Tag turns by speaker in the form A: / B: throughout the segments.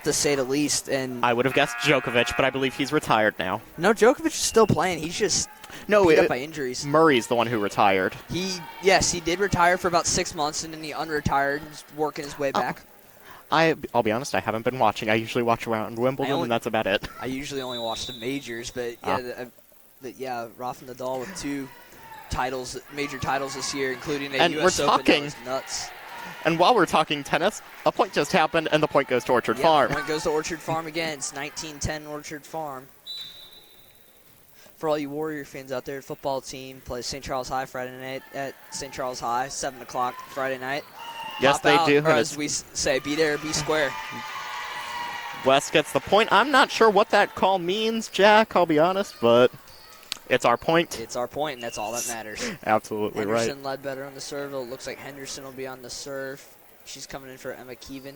A: to say the least. And
B: I would have guessed Djokovic, but I believe he's retired now.
A: no, Djokovic is still playing. He's just beat up by injuries.
B: Murray's the one who retired.
A: Yes, he did retire for about 6 months, and then he unretired and is working his way back.
B: I'll be honest, I haven't been watching. I usually watch around Wimbledon, and that's about it.
A: I usually only watch the majors, but Rafa Nadal with 2 major titles this year, including a U.S. Open. That was nuts.
B: And while we're talking tennis, a point just happened, and the point goes to Orchard Farm.
A: The point goes to Orchard Farm again. It's 19-10 Orchard Farm. For all you Warrior fans out there, the football team plays St. Charles High Friday night at St. Charles High, 7 o'clock Friday night.
B: Yes,
A: Pop
B: they
A: out,
B: do.
A: Or as we say, be there, be square.
B: West gets the point. I'm not sure what that call means, Jack, I'll be honest, but it's our point.
A: It's our point, and that's all that matters.
B: Absolutely right.
A: Henderson led better on the serve. It looks like Henderson will be on the serve. She's coming in for Emma Keevan.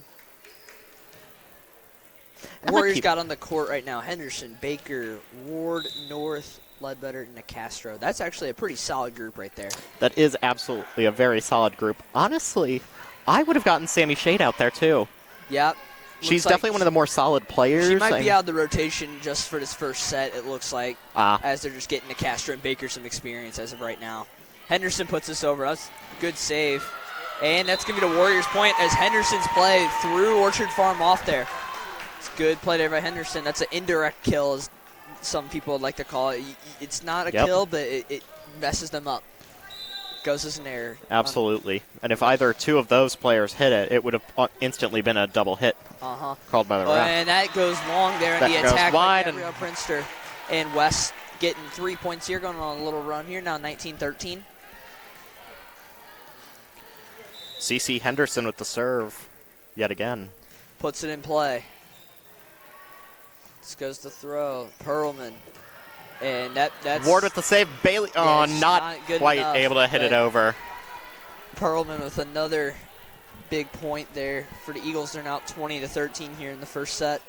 A: Warriors got on the court right now. Henderson, Baker, Ward, North, Ledbetter, and Nicastro. That's actually a pretty solid group right there.
B: That is absolutely a very solid group. Honestly, I would have gotten Sammy Shade out there, too.
A: Yep.
B: She's definitely one of the more solid players.
A: She might be out of the rotation just for this first set, it looks like, as they're just getting Nicastro and Baker some experience as of right now. Henderson puts this over us. Good save. And that's going to be the Warriors' point as Henderson's play threw Orchard Farm off there. It's good play there by Henderson. That's an indirect kill, as some people would like to call it. It's not a kill, but it messes them up. Goes as an error.
B: Absolutely. And if either 2 of those players hit it, it would have instantly been a double hit called by the ref.
A: And that goes long there, and the attack by Gabrielle Prinster. And West getting 3 points here, going on a little run here, now 19-13.
B: CeCe Henderson with the serve yet again.
A: Puts it in play. This goes to throw. Perlman. And that's
B: Ward with the save. Bailey, not quite able to hit it over.
A: Perlman with another big point there for the Eagles. They're now 20-13 here in the first set.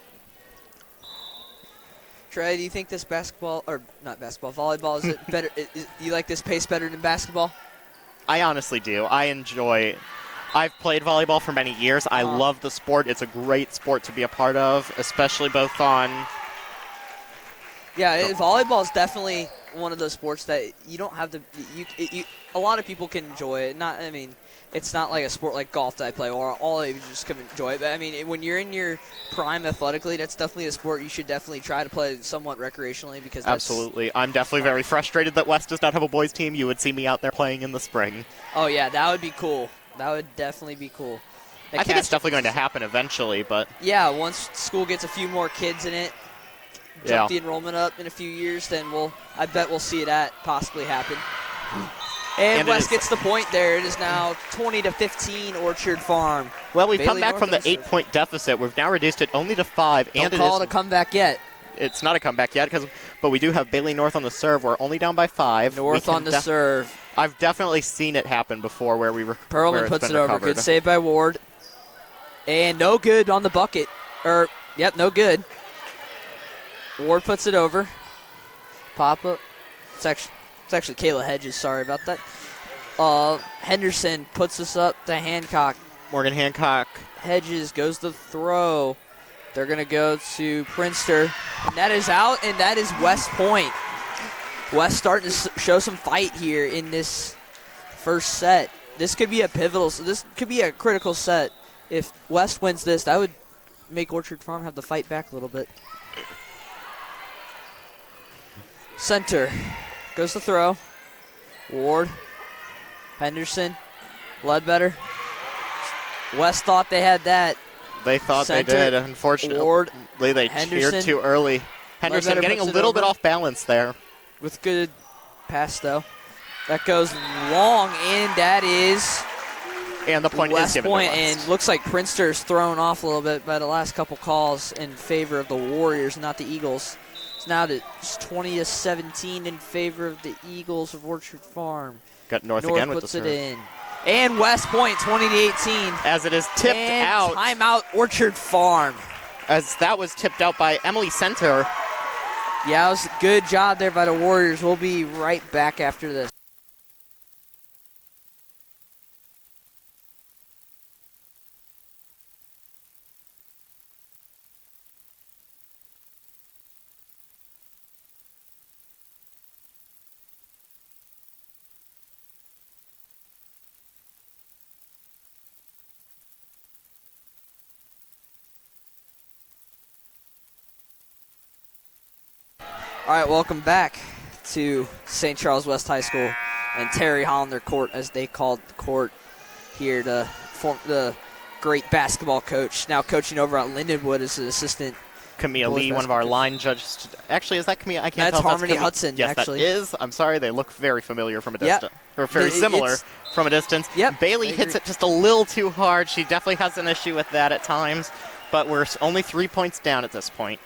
A: Trey, do you think this volleyball, is it better? Do you like this pace better than basketball?
B: I honestly do. I've played volleyball for many years. I love the sport. It's a great sport to be a part of, especially both on...
A: Yeah, volleyball is definitely one of those sports that you don't have to. A lot of people can enjoy it. It's not like a sport like golf that I play, or all of you just come enjoy it. But when you're in your prime athletically, that's definitely a sport you should definitely try to play somewhat recreationally because.
B: Absolutely, I'm definitely very frustrated that West does not have a boys team. You would see me out there playing in the spring.
A: Oh yeah, that would be cool. That would definitely be cool.
B: I think it's definitely going to happen eventually, but
A: yeah, once school gets a few more kids in it. Jump the enrollment up in a few years, then I bet we'll see that possibly happen. And West gets the point there. It is now 20-15 Orchard Farm.
B: Well, we've come back from the 8-point deficit. We've now reduced it only to 5.
A: Don't call it a comeback yet.
B: It's not a comeback yet, but we do have Bailey North on the serve. We're only down by 5.
A: North on the serve.
B: I've definitely seen it happen before where we were.
A: Perlman puts it over. Good save by Ward. And no good on the bucket. No good. Ward puts it over. Pop-up. It's actually Kayla Hedges. Sorry about that. Henderson puts this up to Hancock.
B: Morgan Hancock.
A: Hedges goes to throw. They're going to go to Prinster. And that is out, and that is West Point. West starting to show some fight here in this first set. This could be this could be a critical set. If West wins this, that would make Orchard Farm have to fight back a little bit. Center. Goes to throw. Ward. Henderson. Ledbetter. West thought they had that.
B: They thought they did. Unfortunately,
A: Ward,
B: they cheered too early. Henderson getting a little bit off balance there.
A: With good pass, though. That goes long, and that is...
B: And the point
A: West
B: is given
A: point,
B: to West.
A: And looks like Prinster's thrown off a little bit by the last couple calls in favor of the Warriors, not the Eagles. Now it's 20-17 in favor of the Eagles of Orchard Farm.
B: Got North again with the serve.
A: Puts it in. And West Point, 20-18.
B: As it is tipped out.
A: Timeout Orchard Farm.
B: As that was tipped out by Emily Center.
A: Yeah, it was a good job there by the Warriors. We'll be right back after this. All right, welcome back to St. Charles West High School and Terry Hollander Court, as they called the court here. The great basketball coach, now coaching over at Lindenwood as an assistant.
B: Camille Lee, one of our line judges. Actually, is that Camille? I can't tell.
A: That's Harmony Hudson,
B: yes,
A: actually.
B: That is. I'm sorry, they look very familiar from a distance. Or very similar from a distance.
A: Yep,
B: Bailey hits it just a little too hard. She definitely has an issue with that at times. But we're only 3 points down at this point.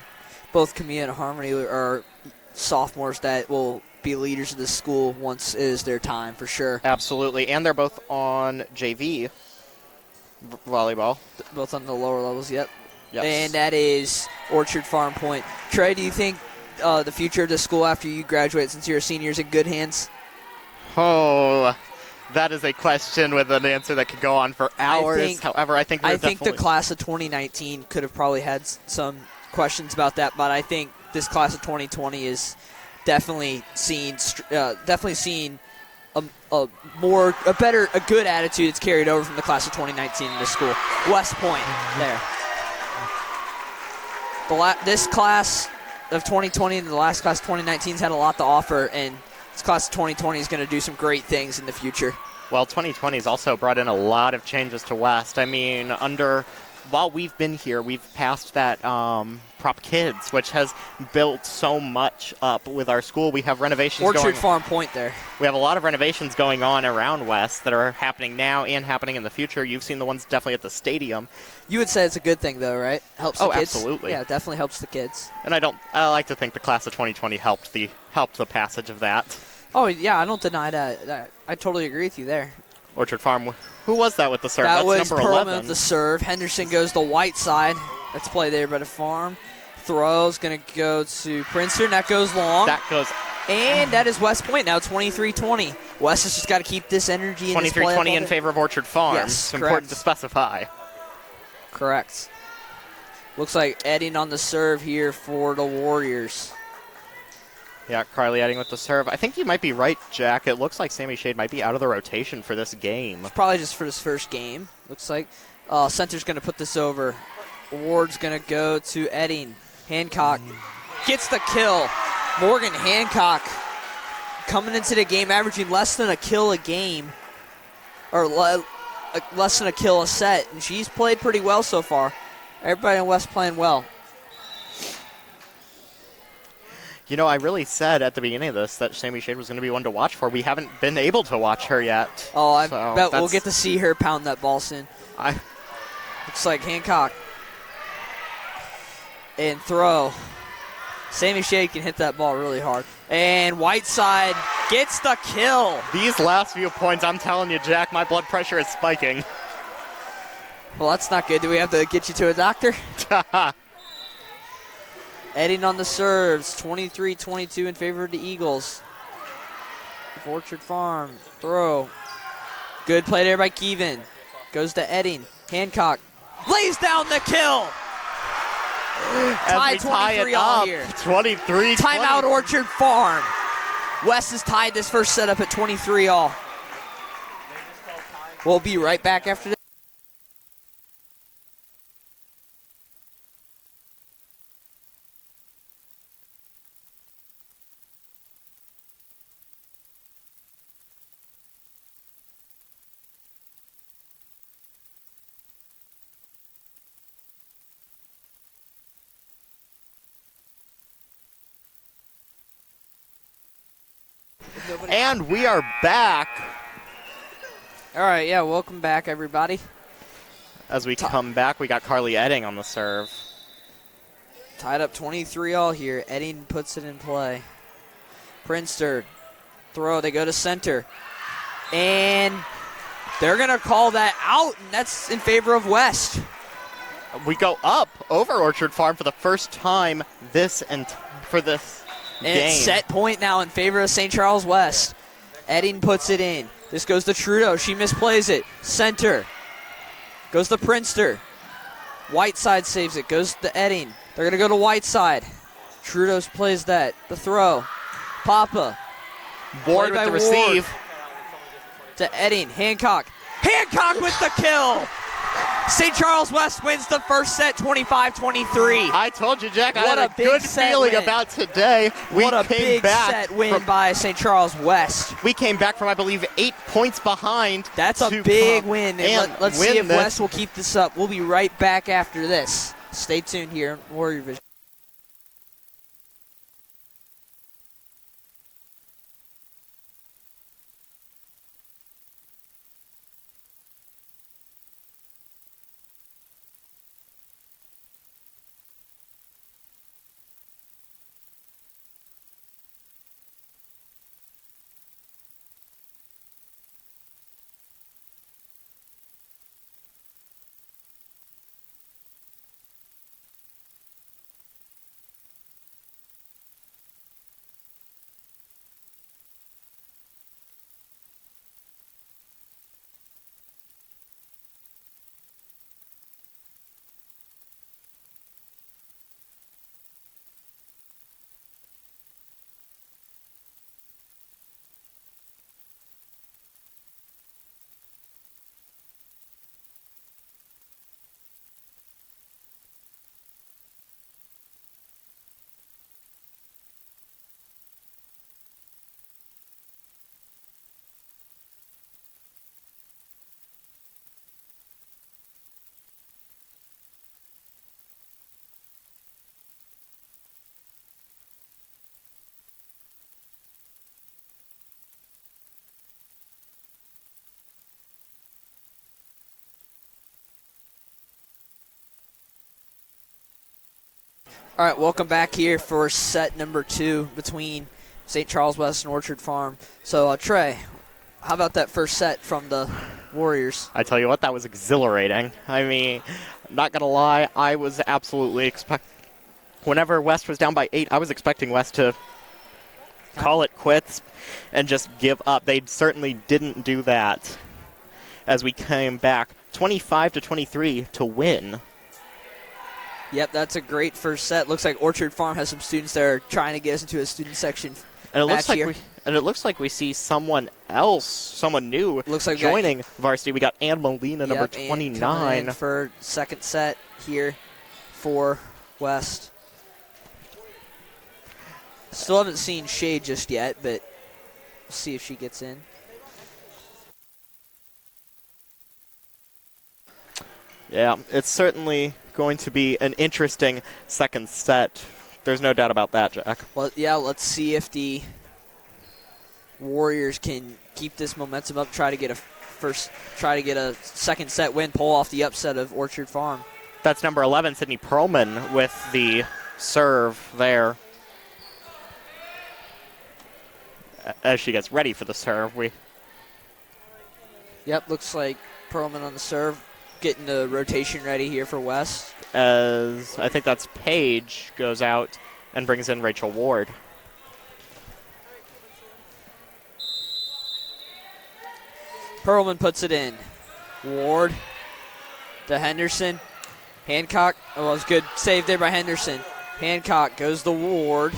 A: Both Camille and Harmony are sophomores that will be leaders of this school once it is their time, for sure.
B: Absolutely, and they're both on JV volleyball.
A: Both on the lower levels, yep.
B: Yes.
A: And that is Orchard Farm Point. Trey, do you think the future of the school after you graduate, since you're a senior, is in good hands?
B: Oh, that is a question with an answer that could go on for hours. However, I think
A: the class of 2019 could have probably had some questions about that, but I think this class of 2020 is definitely seeing a good attitude that's carried over from the class of 2019 in this school. West Point there. This class of 2020 and the last class of 2019 has had a lot to offer, and this class of 2020 is going to do some great things in the future.
B: Well, 2020 has also brought in a lot of changes to West. I mean, while we've been here, we've passed that Prop Kids, which has built so much up with our school. We have renovations
A: Orchard Farm Point there.
B: We have a lot of renovations going on around West that are happening now and happening in the future. You've seen the ones definitely at the stadium.
A: You would say it's a good thing, though, right? Helps the kids.
B: Absolutely.
A: Yeah, it definitely helps the kids.
B: And I like to think the class of 2020 helped the passage of that.
A: Oh, yeah, I don't deny that. I totally agree with you there.
B: Orchard Farm. Who was that with the serve?
A: That's
B: was number
A: Perlman
B: 11.
A: with the serve. Henderson goes to Whiteside. Let's play there by the farm. Throw's going to go to Princeton. That goes long. And that is West Point now, 23-20. West has just got to keep this energy in this play.
B: 23-20 in favor of Orchard Farm.
A: Yes,
B: it's
A: correct.
B: Important to specify.
A: Correct. Looks like Edding on the serve here for the Warriors.
B: Yeah, Carly Edding with the serve. I think you might be right, Jack. It looks like Sammy Shade might be out of the rotation for this game.
A: Probably just for this first game, looks like. Center's going to put this over. Ward's going to go to Edding. Hancock gets the kill. Morgan Hancock coming into the game averaging less than a kill a game, or less than a kill a set, and she's played pretty well so far. Everybody in West playing well.
B: You know, I really said at the beginning of this that Sammy Shade was going to be one to watch for. We haven't been able to watch her yet.
A: Oh, I bet we'll get to see her pound that ball soon. Looks like Hancock. And throw. Sammy Shade can hit that ball really hard. And Whiteside gets the kill.
B: These last few points, I'm telling you, Jack, my blood pressure is spiking.
A: Well, that's not good. Do we have to get you to a doctor? Edding on the serves, 23-22 in favor of the Eagles. Orchard Farm, throw. Good play there by Keevan. Goes to Edding. Hancock lays down the kill. Tied 23 all here.
B: 23-20.
A: Timeout Orchard Farm. West has tied this first set up at 23 all. We'll be right back after this.
B: And we are back.
A: All right, yeah, welcome back, everybody.
B: As we come back, we got Carly Edding on the serve.
A: Tied up 23 all here. Edding puts it in play. Princeton, throw. They go to center. And they're going to call that out, and that's in favor of West.
B: We go up over Orchard Farm for the first time for this game.
A: It's set point now in favor of St. Charles West. Edding puts it in. This goes to Trudeau. She misplays it. Center. Goes to Princeton. Whiteside saves it. Goes to Edding. They're going to go to Whiteside. Trudeau plays that. The throw. Papa.
B: Ward with the receive.
A: To Edding. Hancock. Hancock with the kill. St. Charles West wins the first set 25-23.
B: I told you, Jack, I
A: What
B: had
A: a
B: a
A: big
B: good
A: set
B: feeling
A: win.
B: about today.
A: What a
B: came
A: big
B: back
A: set win by St. Charles West.
B: We came back from, I believe, 8 points behind.
A: That's a big win. And let's see if West will keep this up. We'll be right back after this. Stay tuned here on Warrior Vision. All right, welcome back here for set number 2 between St. Charles West and Orchard Farm. So, Trey, how about that first set from the Warriors?
B: I tell you what, that was exhilarating. I mean, not going to lie, I was absolutely whenever West was down by 8, I was expecting West to call it quits and just give up. They certainly didn't do that as we came back 25-23 to win.
A: Yep, that's a great first set. Looks like Orchard Farm has some students that are trying to get us into a student section
B: and it
A: match
B: looks like
A: here.
B: it looks like we see someone else, someone new, joining Varsity. We got Ann Molina, number 29.
A: For second set here for West. Still haven't seen Shay just yet, but we'll see if she gets in.
B: Yeah, it's certainly going to be an interesting second set. There's no doubt about that, Jack.
A: Well, yeah, let's see if the Warriors can keep this momentum up, try to get a second set win, pull off the upset of Orchard Farm.
B: That's number 11, Sydney Perlman, with the serve there. As she gets ready for the serve,
A: Yep, looks like Perlman on the serve, getting the rotation ready here for West.
B: As I think that's Paige goes out and brings in Rachel Ward.
A: Perlman puts it in. Ward to Henderson. Hancock, oh, it was good save there by Henderson. Hancock goes to Ward.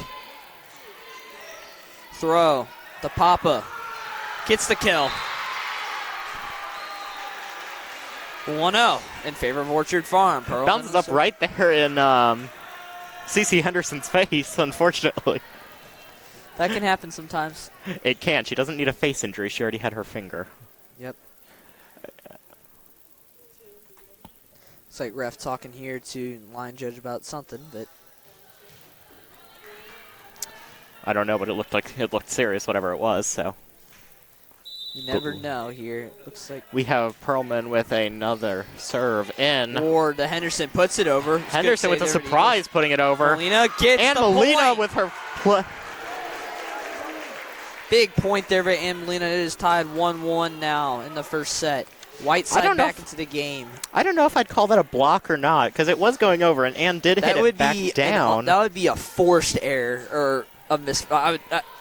A: Throw to Papa. Gets the kill. 1-0 in favor of Orchard Farm. Perlman
B: bounces up right there in CeCe Henderson's face, unfortunately.
A: That can happen sometimes.
B: It can. She doesn't need a face injury. She already had her finger.
A: Yep. It's like ref talking here to line judge about something, but
B: I don't know, but it looked serious, whatever it was. So
A: you never know here. It looks like
B: we have Perlman with another serve in.
A: Ward to Henderson puts it over. It's
B: Henderson with a surprise putting it over.
A: Molina gets
B: and
A: the
B: Molina
A: point.
B: with her
A: Big point there by Ann Molina. It is tied 1-1 now in the first set. Whiteside back into the game.
B: I don't know if I'd call that a block or not, because it was going over, and Ann did hit it back down.
A: That would be a forced error or a miss. I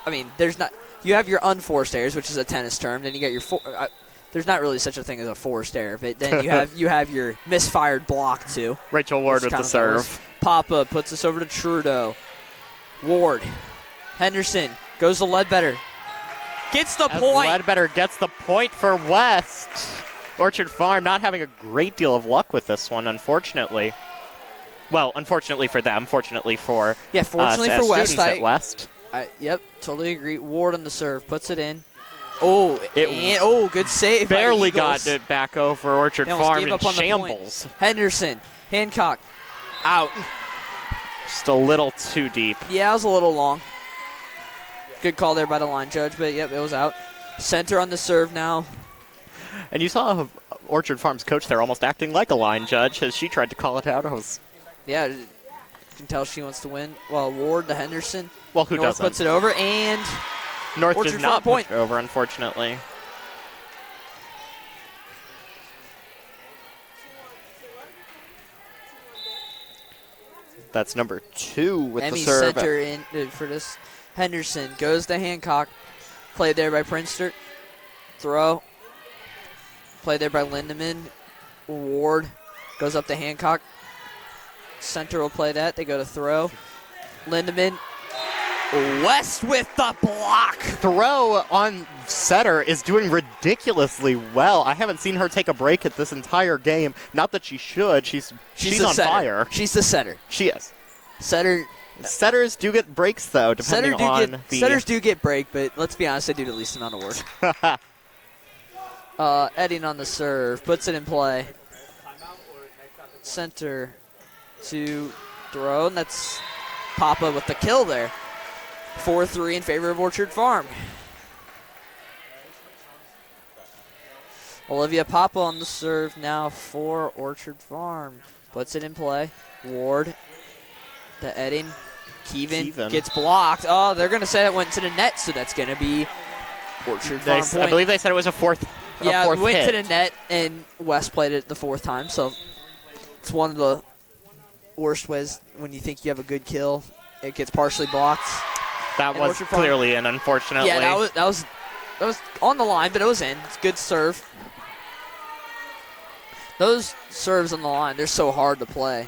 A: mean, there's not. You have your unforced errors, which is a tennis term. Then you got your. There's not really such a thing as a forced error, but then you have your misfired block too.
B: Rachel Ward with the serve.
A: Papa puts this over to Trudeau. Ward, Henderson goes to Ledbetter. Gets the point.
B: Ledbetter gets the point for West. Orchard Farm not having a great deal of luck with this one, unfortunately. Well, unfortunately for them, fortunately for
A: fortunately
B: us
A: for
B: as students at West.
A: Yep, totally agree. Ward on the serve, puts it in. Good save.
B: Barely got it back over Orchard Farm in
A: shambles. Henderson, Hancock, out.
B: Just a little too deep.
A: Yeah, it was a little long. Good call there by the line judge, but yep, it was out. Center on the serve now.
B: And you saw Orchard Farm's coach there almost acting like a line judge as she tried to call it out.
A: Yeah, you can tell she wants to win. Well, Ward to Henderson.
B: Well, who
A: North
B: doesn't?
A: Puts it over, and
B: North
A: Orchard
B: does not
A: point
B: put it over, unfortunately. That's number 2 with
A: Emmy
B: the serve.
A: Center in for this. Henderson goes to Hancock. Played there by Prinster. Throw. Played there by Lindemann. Ward goes up to Hancock. Center will play that. They go to throw. Lindemann. West with the block.
B: Throw on setter is doing ridiculously well. I haven't seen her take a break at this entire game. Not that she should. She's on fire.
A: She's the setter.
B: She is.
A: Setters
B: do get breaks, though, depending on the...
A: Setters do get break, but let's be honest, they do the least amount of work. Edding on the serve. Puts it in play. Center to throw, and that's Papa with the kill there. 4-3 in favor of Orchard Farm. Olivia Papa on the serve now for Orchard Farm. Puts it in play. Ward to Edding. Keevan gets blocked. Oh, they're going to say it went to the net, so that's going to be Orchard Farm point.
B: I believe they said it was a fourth
A: it went
B: hit.
A: to the net, and West played it the 4th time, so it's one of the worst ways when you think you have a good kill. It gets partially blocked.
B: That was clearly in, unfortunately.
A: Yeah, that was on the line, but it was in. It's a good serve. Those serves on the line, they're so hard to play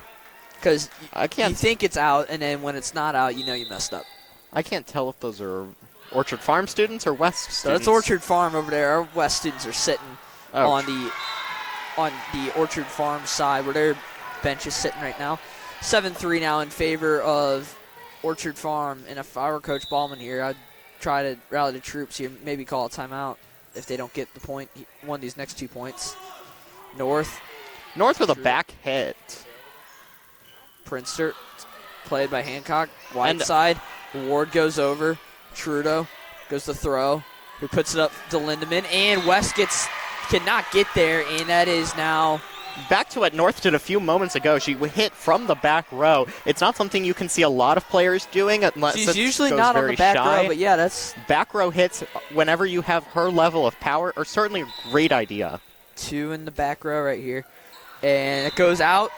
A: because you think it's out, and then when it's not out, you know you messed up.
B: I can't tell if those are Orchard Farm students or West students.
A: So that's Orchard Farm over there. Our West students are sitting on the Orchard Farm side where their bench is sitting right now. 7-3 now in favor of Orchard Farm, and if I were Coach Ballman here, I'd try to rally the troops here, maybe call a timeout if they don't get the point. He won these next 2 points. North with a back hit. Prinster, played by Hancock. Wide side. Ward goes over. Trudeau goes to throw. Who puts it up to Lindemann, and West cannot get there, and that is now...
B: Back to what North did a few moments ago. She hit from the back row. It's not something you can see a lot of players doing unless
A: she's usually not on the back row, but yeah, that's...
B: Back row hits, whenever you have her level of power, are certainly a great idea.
A: 2 in the back row right here. And it goes out.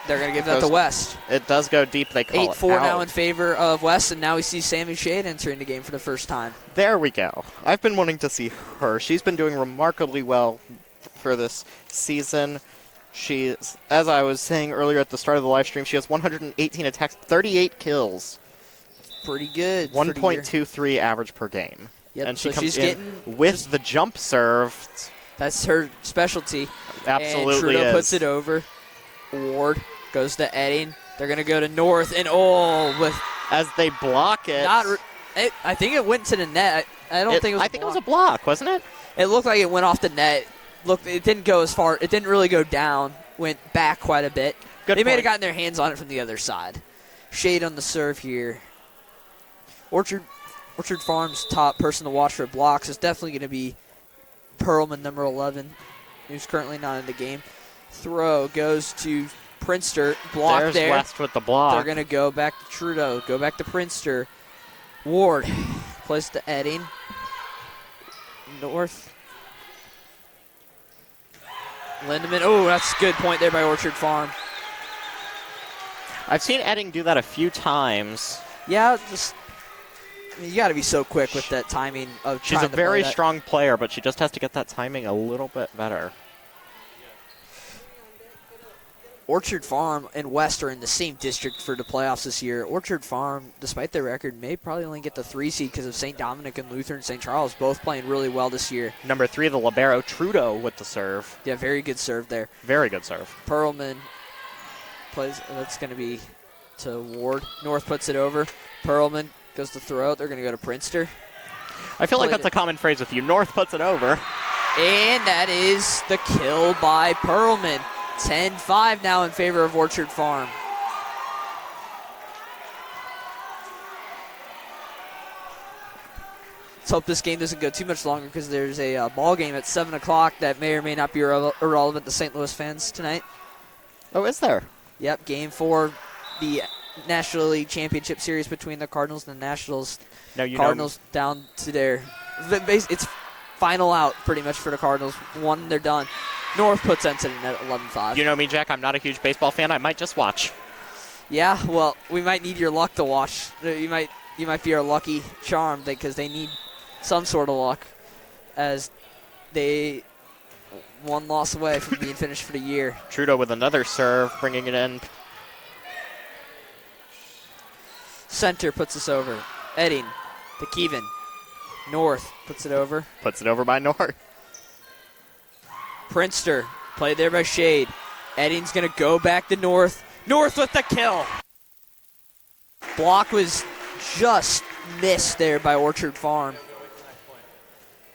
A: They're going to give that to West.
B: It does go deep. They call
A: 8-4 now in favor of West, and now we see Sammy Shade entering the game for the first time.
B: There we go. I've been wanting to see her. She's been doing remarkably well for this season. She's, as I was saying earlier at the start of the live stream, she has 118 attacks, 38 kills.
A: Pretty good.
B: 1.23 average per game.
A: Yep,
B: and
A: so
B: she comes
A: she's
B: in with the jump serve.
A: That's her specialty.
B: Absolutely
A: and Trudeau puts it over. Ward goes to Edding. They're going to go to North, and
B: as they block it.
A: I think it went to the net. I think it was
B: a block, wasn't it?
A: It looked like it went off the net. Look, it didn't go as far. It didn't really go down. Went back quite a bit. They may have gotten their hands on it from the other side. Shade on the serve here. Orchard Farm's top person to watch for blocks is definitely going to be Perlman, number 11, who's currently not in the game. Throw goes to Prinster. Block
B: There's
A: there.
B: West with the block.
A: They're going to go back to Trudeau. Go back to Prinster. Ward plays to Edding. North. Lindemann. Oh, that's a good point there by Orchard Farm.
B: I've seen Edding do that a few times.
A: Yeah, you got to be so quick with that timing of
B: She's a very strong player, but she just has to get that timing a little bit better.
A: Orchard Farm and West are in the same district for the playoffs this year. Orchard Farm, despite their record, may probably only get the 3 seed because of St. Dominic and Lutheran St. Charles, both playing really well this year.
B: Number 3, the libero, Trudeau with the serve.
A: Yeah, very good serve there.
B: Very good serve.
A: Perlman plays, that's going to be to Ward. North puts it over. Perlman goes to throw it. They're going to go to Prinster.
B: I feel like that's a common phrase with you. North puts it over.
A: And that is the kill by Perlman. 10-5 now in favor of Orchard Farm. Let's hope this game doesn't go too much longer because there's a ball game at 7 o'clock that may or may not be irrelevant to St. Louis fans tonight.
B: Oh, is there?
A: Yep, game 4, the National League Championship Series between the Cardinals and the Nationals.
B: Now you
A: Cardinals down to their... It's final out pretty much for the Cardinals. One, they're done. North puts Ensign at 11-5.
B: You know me, Jack. I'm not a huge baseball fan. I might just watch.
A: Yeah, well, we might need your luck to watch. You might be our lucky charm because they need some sort of luck as they one loss away from being finished for the year.
B: Trudeau with another serve, bringing it in.
A: Center puts us over. Edding to Kevin. North puts it over.
B: Puts it over by North.
A: Prinster, played there by Shade. Edding's going to go back to North. North with the kill. Block was just missed there by Orchard Farm.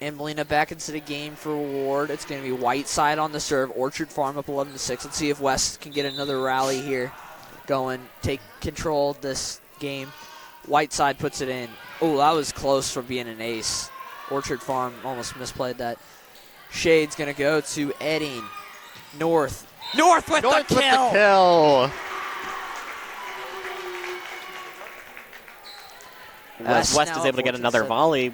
A: And Molina back into the game for Ward. It's going to be Whiteside on the serve. Orchard Farm up 11-6. Let's see if West can get another rally here going, take control of this game. Whiteside puts it in. Oh, that was close from being an ace. Orchard Farm almost misplayed that. Shade's going to go to Edding. North with the kill.
B: West is able to get another volley.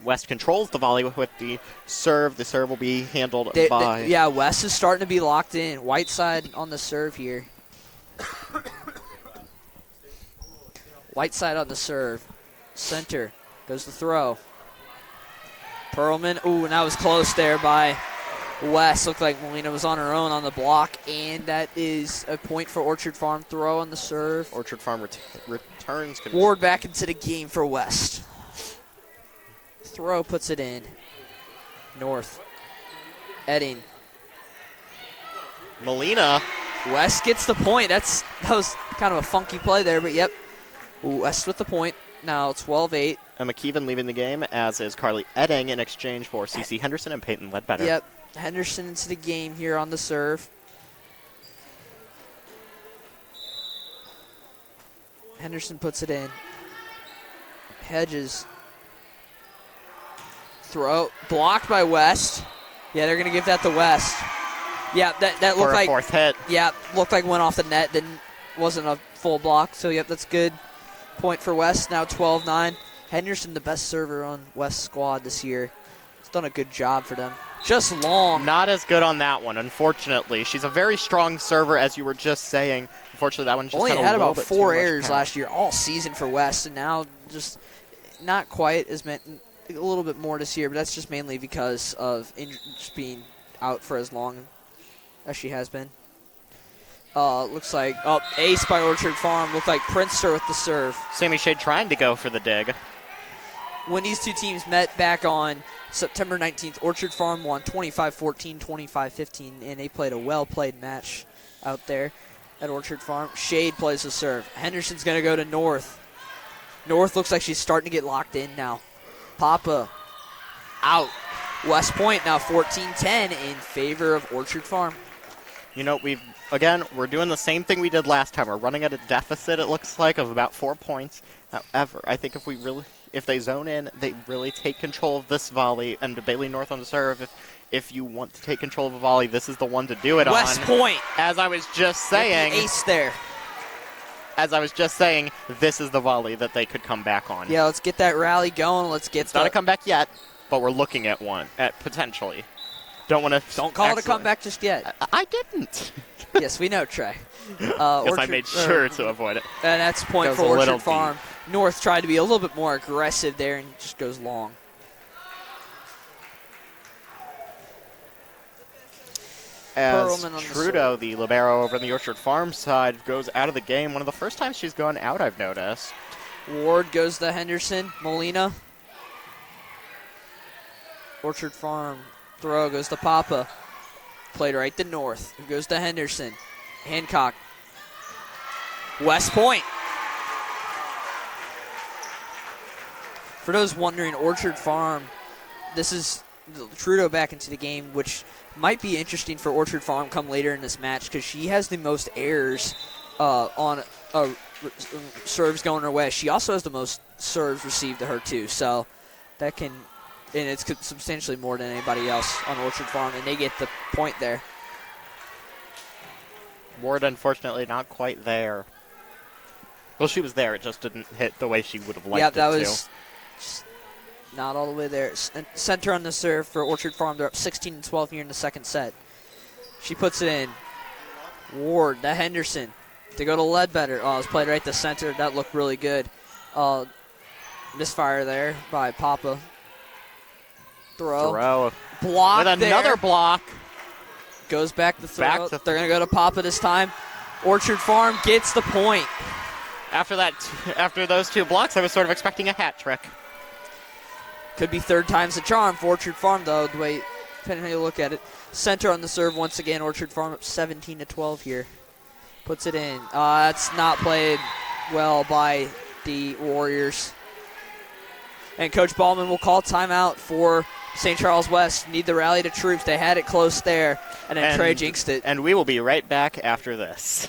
B: West controls the volley with the serve. The serve will be handled by...
A: Yeah, West is starting to be locked in. Whiteside on the serve here. Whiteside on the serve. Center goes the throw. Perlman. Ooh, and that was close there by West. Looked like Molina was on her own on the block, and that is a point for Orchard Farm. Throw on the serve.
B: Orchard Farm returns control.
A: Ward back into the game for West. Throw puts it in. North. Edding.
B: Molina.
A: West gets the point. That was kind of a funky play there, but yep. West with the point. Now 12-8.
B: Emma McKeven leaving the game, as is Carly Edding in exchange for CeCe Henderson and Peyton Ledbetter.
A: Yep. Henderson into the game here on the serve. Henderson puts it in. Hedges. Throw. Blocked by West. Yeah, they're going to give that to West. Yeah, that looked like...
B: fourth hit.
A: Yeah, looked like went off the net. Wasn't a full block. So, yep, that's good. Point for West, now 12-9. Henderson, the best server on West's squad this year. He's done a good job for them. Just long.
B: Not as good on that one, unfortunately. She's a very strong server, as you were just saying. Unfortunately, that one just
A: only
B: had
A: about 4 errors last year, all season for West, and now just not quite as a little bit more this year, but that's just mainly because of just being out for as long as she has been. Looks like, ace by Orchard Farm. Looked like Prinster with the serve.
B: Sammy Shade trying to go for the dig.
A: When these two teams met back on September 19th, Orchard Farm won 25-14, 25-15, and they played a well-played match out there at Orchard Farm. Shade plays the serve. Henderson's going to go to North. North looks like she's starting to get locked in now. Papa out. West Point now 14-10 in favor of Orchard Farm.
B: You know, we're doing the same thing we did last time. We're running at a deficit, it looks like, of about 4 points. However, I think if they zone in, they really take control of this volley, and Bailey North on the serve, if you want to take control of a volley, this is the one to do it on.
A: West Point.
B: As I was just saying.
A: Ace there.
B: As I was just saying, this is the volley that they could come back on.
A: Yeah, let's get that rally going.
B: It's not a comeback yet, but we're looking at one, potentially. Don't
A: call it a comeback just yet.
B: I didn't.
A: Yes, we know, Trey.
B: Yes, I made sure to avoid it.
A: And that's point for Orchard Farm. North tried to be a little bit more aggressive there and just goes long.
B: as
A: Perlman on
B: Trudeau, the libero over on the Orchard Farm side, goes out of the game. One of the first times she's gone out, I've noticed.
A: Ward goes to Henderson. Molina. Orchard Farm throw goes to Papa. Played right to North. Who goes to Henderson. Hancock. West Point. For those wondering, Orchard Farm, this is Trudeau back into the game, which might be interesting for Orchard Farm come later in this match because she has the most errors on serves going her way. She also has the most serves received to her too, so that can, and it's substantially more than anybody else on Orchard Farm, and they get the point there.
B: Ward, unfortunately, not quite there. Well, she was there. It just didn't hit the way she would have liked it to.
A: Yeah, that was just not all the way there. Center on the serve for Orchard Farm. They're up 16-12 here in the second set. She puts it in. Ward to Henderson to go to Ledbetter. Oh, it was played right to center. That looked really good. Misfire there by Papa. Throw. Block
B: with another
A: there.
B: Block.
A: Goes back to throw. They're going to go to Papa this time. Orchard Farm gets the point.
B: After those two blocks, I was sort of expecting a hat trick.
A: Could be third time's the charm for Orchard Farm, though, the way, depending on how you look at it. Center on the serve once again. Orchard Farm up 17-12 here. Puts it in. That's not played well by the Warriors. And Coach Ballman will call timeout for St. Charles West. Need the rally to troops. They had it close there, and then Trey jinxed it.
B: And we will be right back after this.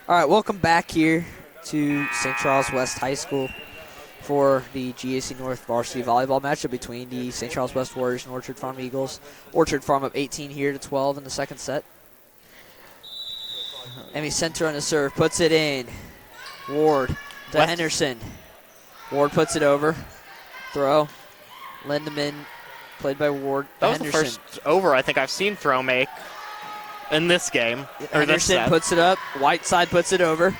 A: All right, welcome back here to St. Charles West High School for the GAC North Varsity Volleyball matchup between the St. Charles West Warriors and Orchard Farm Eagles. Orchard Farm up 18 here to 12 in the second set. Emmy Center on the serve, puts it in. Ward to Henderson. Ward puts it over. Throw. Lindemann, played by Ward.
B: That was the first over I think I've seen throw make in this game.
A: Henderson puts it up. Whiteside puts it over.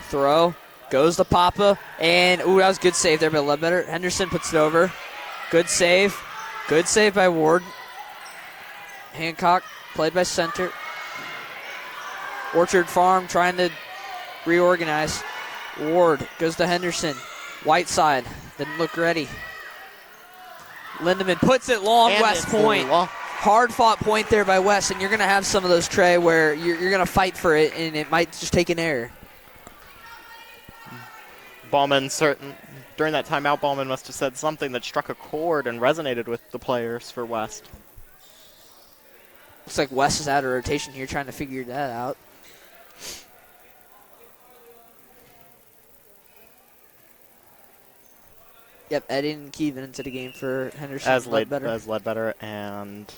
A: Throw. Goes to Papa. And, ooh, that was a good save there by Ledbetter. Henderson puts it over. Good save. Good save by Ward. Hancock, played by center. Orchard Farm trying to reorganize. Ward goes to Henderson. Whiteside didn't look ready. Lindemann puts it long, and West Point. Hard-fought point there by West, and you're going to have some of those, Trey, where you're going to fight for it, and it might just take an error.
B: Ballman, during that timeout, Ballman must have said something that struck a chord and resonated with the players for West.
A: Looks like West is out of rotation here trying to figure that out. Yep, Eddie and Keevan into the game for Henderson.
B: As Ledbetter and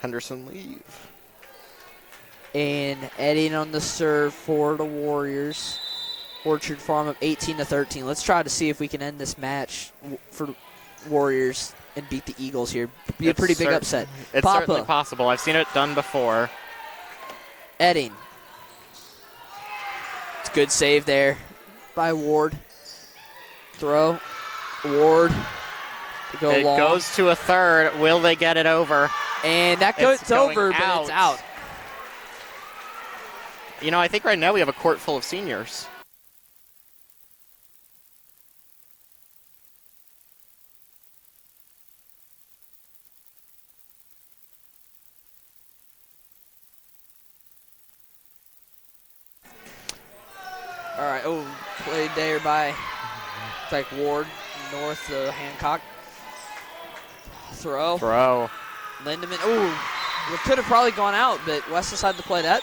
B: Henderson leave.
A: And Eddie on the serve for the Warriors. Orchard Farm up 18-13. Let's try to see if we can end this match for Warriors and beat the Eagles here. Be a pretty big upset.
B: It's certainly possible. I've seen it done before.
A: Edding. It's a good save there by Ward. Throw. Ward. To
B: it
A: long.
B: Goes to a third. Will they get it over?
A: And that goes over, but it's out.
B: You know, I think right now we have a court full of seniors.
A: All right. Oh, played there by like Ward, North Hancock. Throw. Lindemann. Oh, it could have probably gone out, but West decided to play that.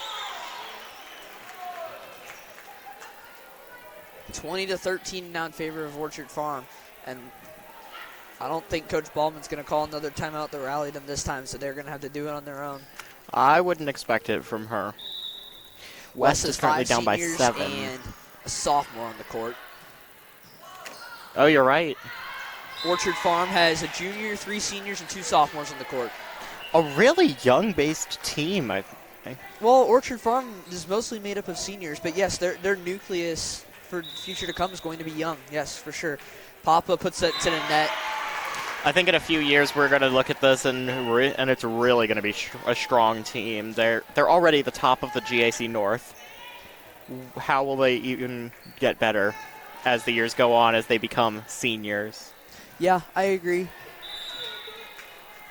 A: 20-13 now in favor of Orchard Farm. And I don't think Coach Baldwin's going to call another timeout to rally them this time, so they're going to have to do it on their own.
B: I wouldn't expect it from her. West is currently down by 7.
A: And a sophomore on the court.
B: Oh, you're right.
A: Orchard Farm has a junior, 3 seniors, and 2 sophomores on the court.
B: A really young-based team, I think.
A: Well, Orchard Farm is mostly made up of seniors, but yes, their nucleus for the future to come is going to be young. Yes, for sure. Papa puts that to the net.
B: I think in a few years we're going to look at this and it's really going to be a strong team. They're already the top of the GAC North. How will they even get better as the years go on, as they become seniors?
A: Yeah, I agree.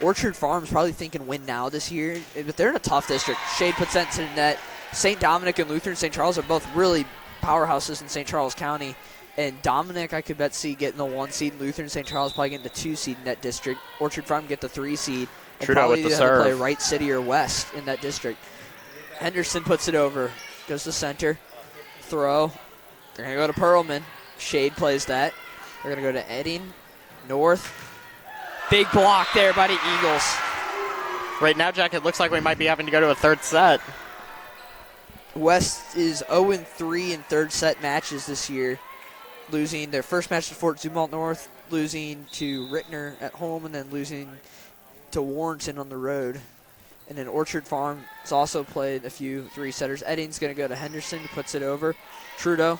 A: Orchard Farm's probably thinking win now this year, but they're in a tough district. Shade puts that to the net. St. Dominic and Lutheran St. Charles are both really powerhouses in St. Charles County. And Dominic, I could bet see getting the 1 seed. Lutheran St. Charles probably getting the 2 seed in that district. Orchard Farm get the 3 seed. And
B: Trudeau
A: probably
B: with the
A: have to play
B: serve.
A: Wright City or West in that district. Henderson puts it over. Goes to center. Throw. They're going to go to Pearlman. Shade plays that. They're going to go to Edding. North. Big block there by the Eagles.
B: Right now, Jack, it looks like we might be having to go to a third set.
A: West is 0-3 in third set matches this year. Losing their first match to Fort Zumwalt North, losing to Rittner at home, and then losing to Warrenton on the road. And then Orchard Farm has also played a few 3-setters. Edding's going to go to Henderson, puts it over. Trudeau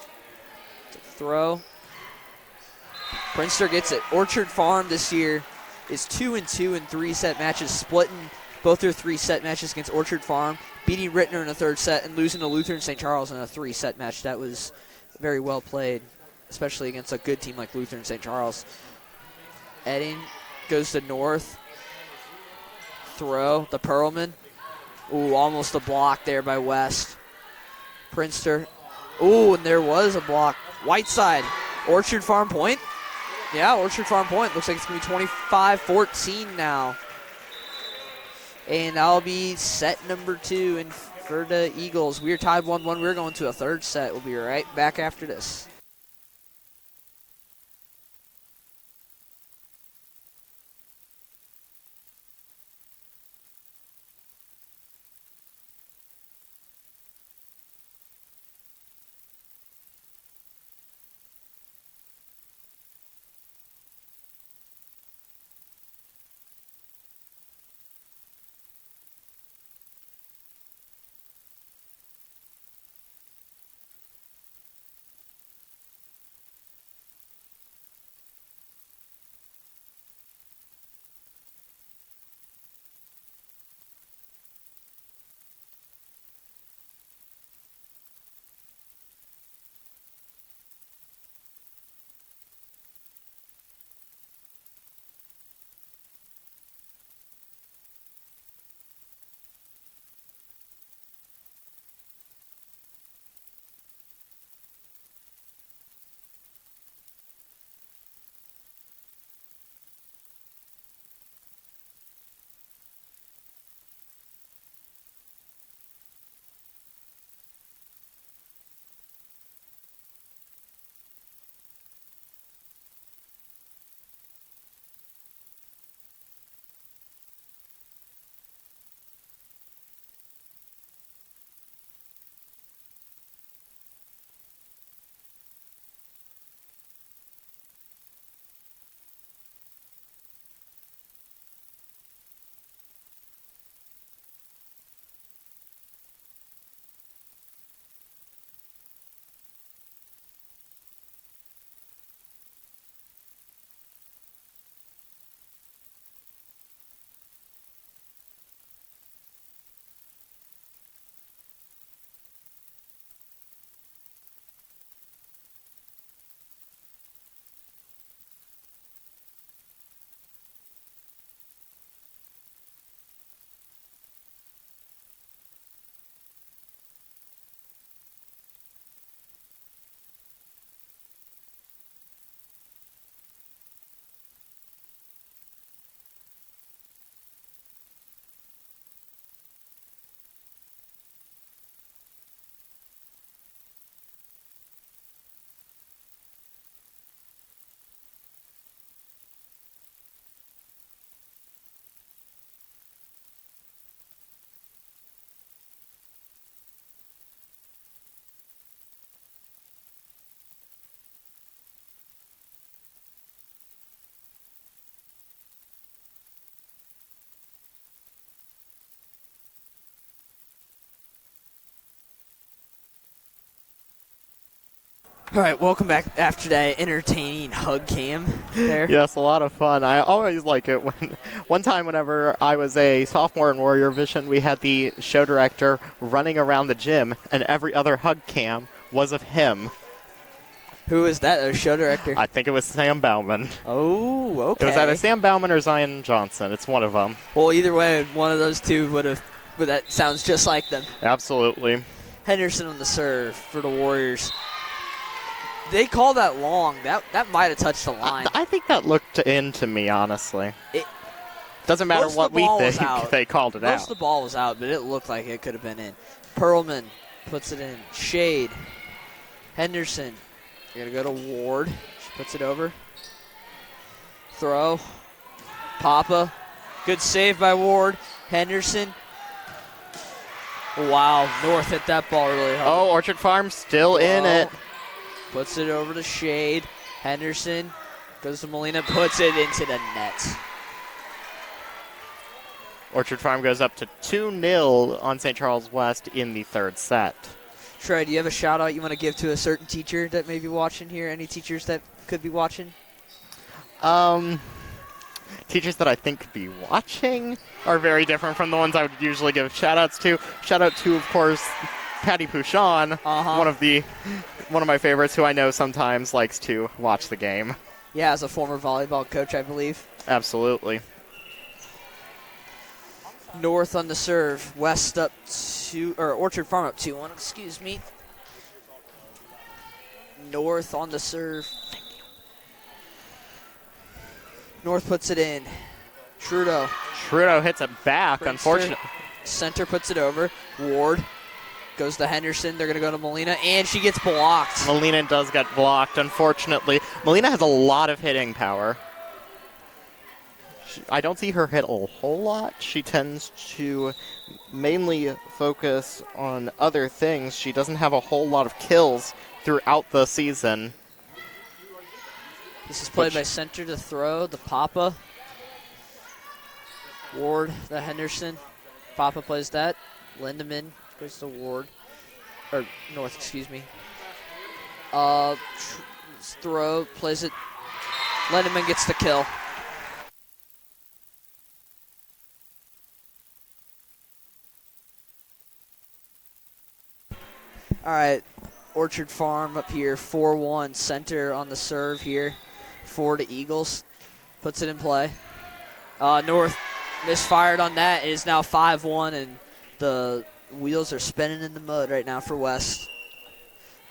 A: to throw. Prinster gets it. Orchard Farm this year is 2-2 in 3-set matches, splitting both their 3-set matches against Orchard Farm, beating Rittner in the third set, and losing to Lutheran St. Charles in a 3-set match. That was very well played, especially against a good team like Lutheran St. Charles. Edding goes to North. Throw, the Pearlman. Ooh, almost a block there by West. Prinster. Ooh, and there was a block. Whiteside. Orchard Farm point. Yeah, Orchard Farm point. Looks like it's going to be 25-14 now. And that'll be set number 2 for the Eagles. We're tied 1-1. We're going to a third set. We'll be right back after this. All right, welcome back after that entertaining hug cam there.
B: Yes, a lot of fun. I always like it when one time whenever I was a sophomore in Warrior Vision, we had the show director running around the gym, and every other hug cam was of him.
A: Who was that? A show director?
B: I think it was Sam Bauman.
A: Oh, okay.
B: It was either Sam Bauman or Zion Johnson. It's one of them.
A: Well, either way, one of those two would have. But that sounds just like them.
B: Absolutely.
A: Henderson on the serve for the Warriors. They call that long. That might have touched the line.
B: I think that looked in to me, honestly. It doesn't matter what we think. They called it out.
A: Most of the ball was out, but it looked like it could have been in. Perlman puts it in. Shade. Henderson. You're going to go to Ward. She puts it over. Throw. Papa. Good save by Ward. Henderson. Wow, North hit that ball really hard.
B: Oh, Orchard Farm still in it.
A: Puts it over to Shade. Henderson goes to Molina, puts it into the net.
B: Orchard Farm goes up to 2-0 on St. Charles West in the third set.
A: Trey, do you have a shout-out you want to give to a certain teacher that may be watching here? Any teachers that could be watching?
B: Teachers that I think could be watching are very different from the ones I would usually give shout-outs to. Shout-out to, of course, Patty Pouchon, one of my favorites who I know sometimes likes to watch the game.
A: Yeah, as a former volleyball coach, I believe.
B: Absolutely.
A: North on the serve. West up 2, or Orchard Farm up 2-1, excuse me. North on the serve. North puts it in. Trudeau
B: hits it back, unfortunately.
A: Center puts it over. Ward goes to Henderson. They're going to go to Molina, and she gets blocked.
B: Molina does get blocked, unfortunately. Molina has a lot of hitting power. I don't see her hit a whole lot. She tends to mainly focus on other things. She doesn't have a whole lot of kills throughout the season.
A: This is played by center to throw, the Papa. Ward, the Henderson. Papa plays that. Lindemann goes to Ward. Or North, excuse me. Throw, plays it. Lindemann gets the kill. All right, Orchard Farm up here, 4-1. Center on the serve here. 4 to Eagles. Puts it in play. North misfired on that. It is now 5-1, and the wheels are spinning in the mud right now for West.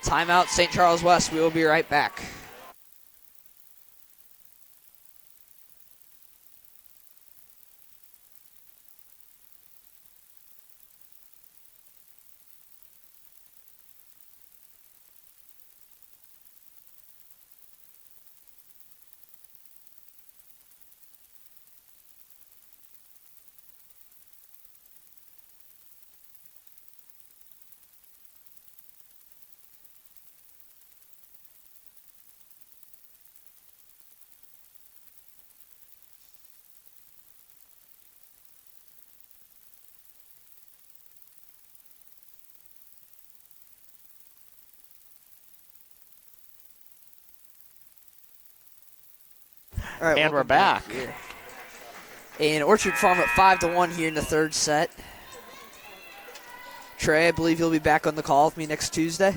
A: Timeout, St. Charles West. We will be right back. All right,
B: and we're back.
A: And Orchard Farm up 5-1 here in the third set. Trey, I believe you'll be back on the call with me next Tuesday.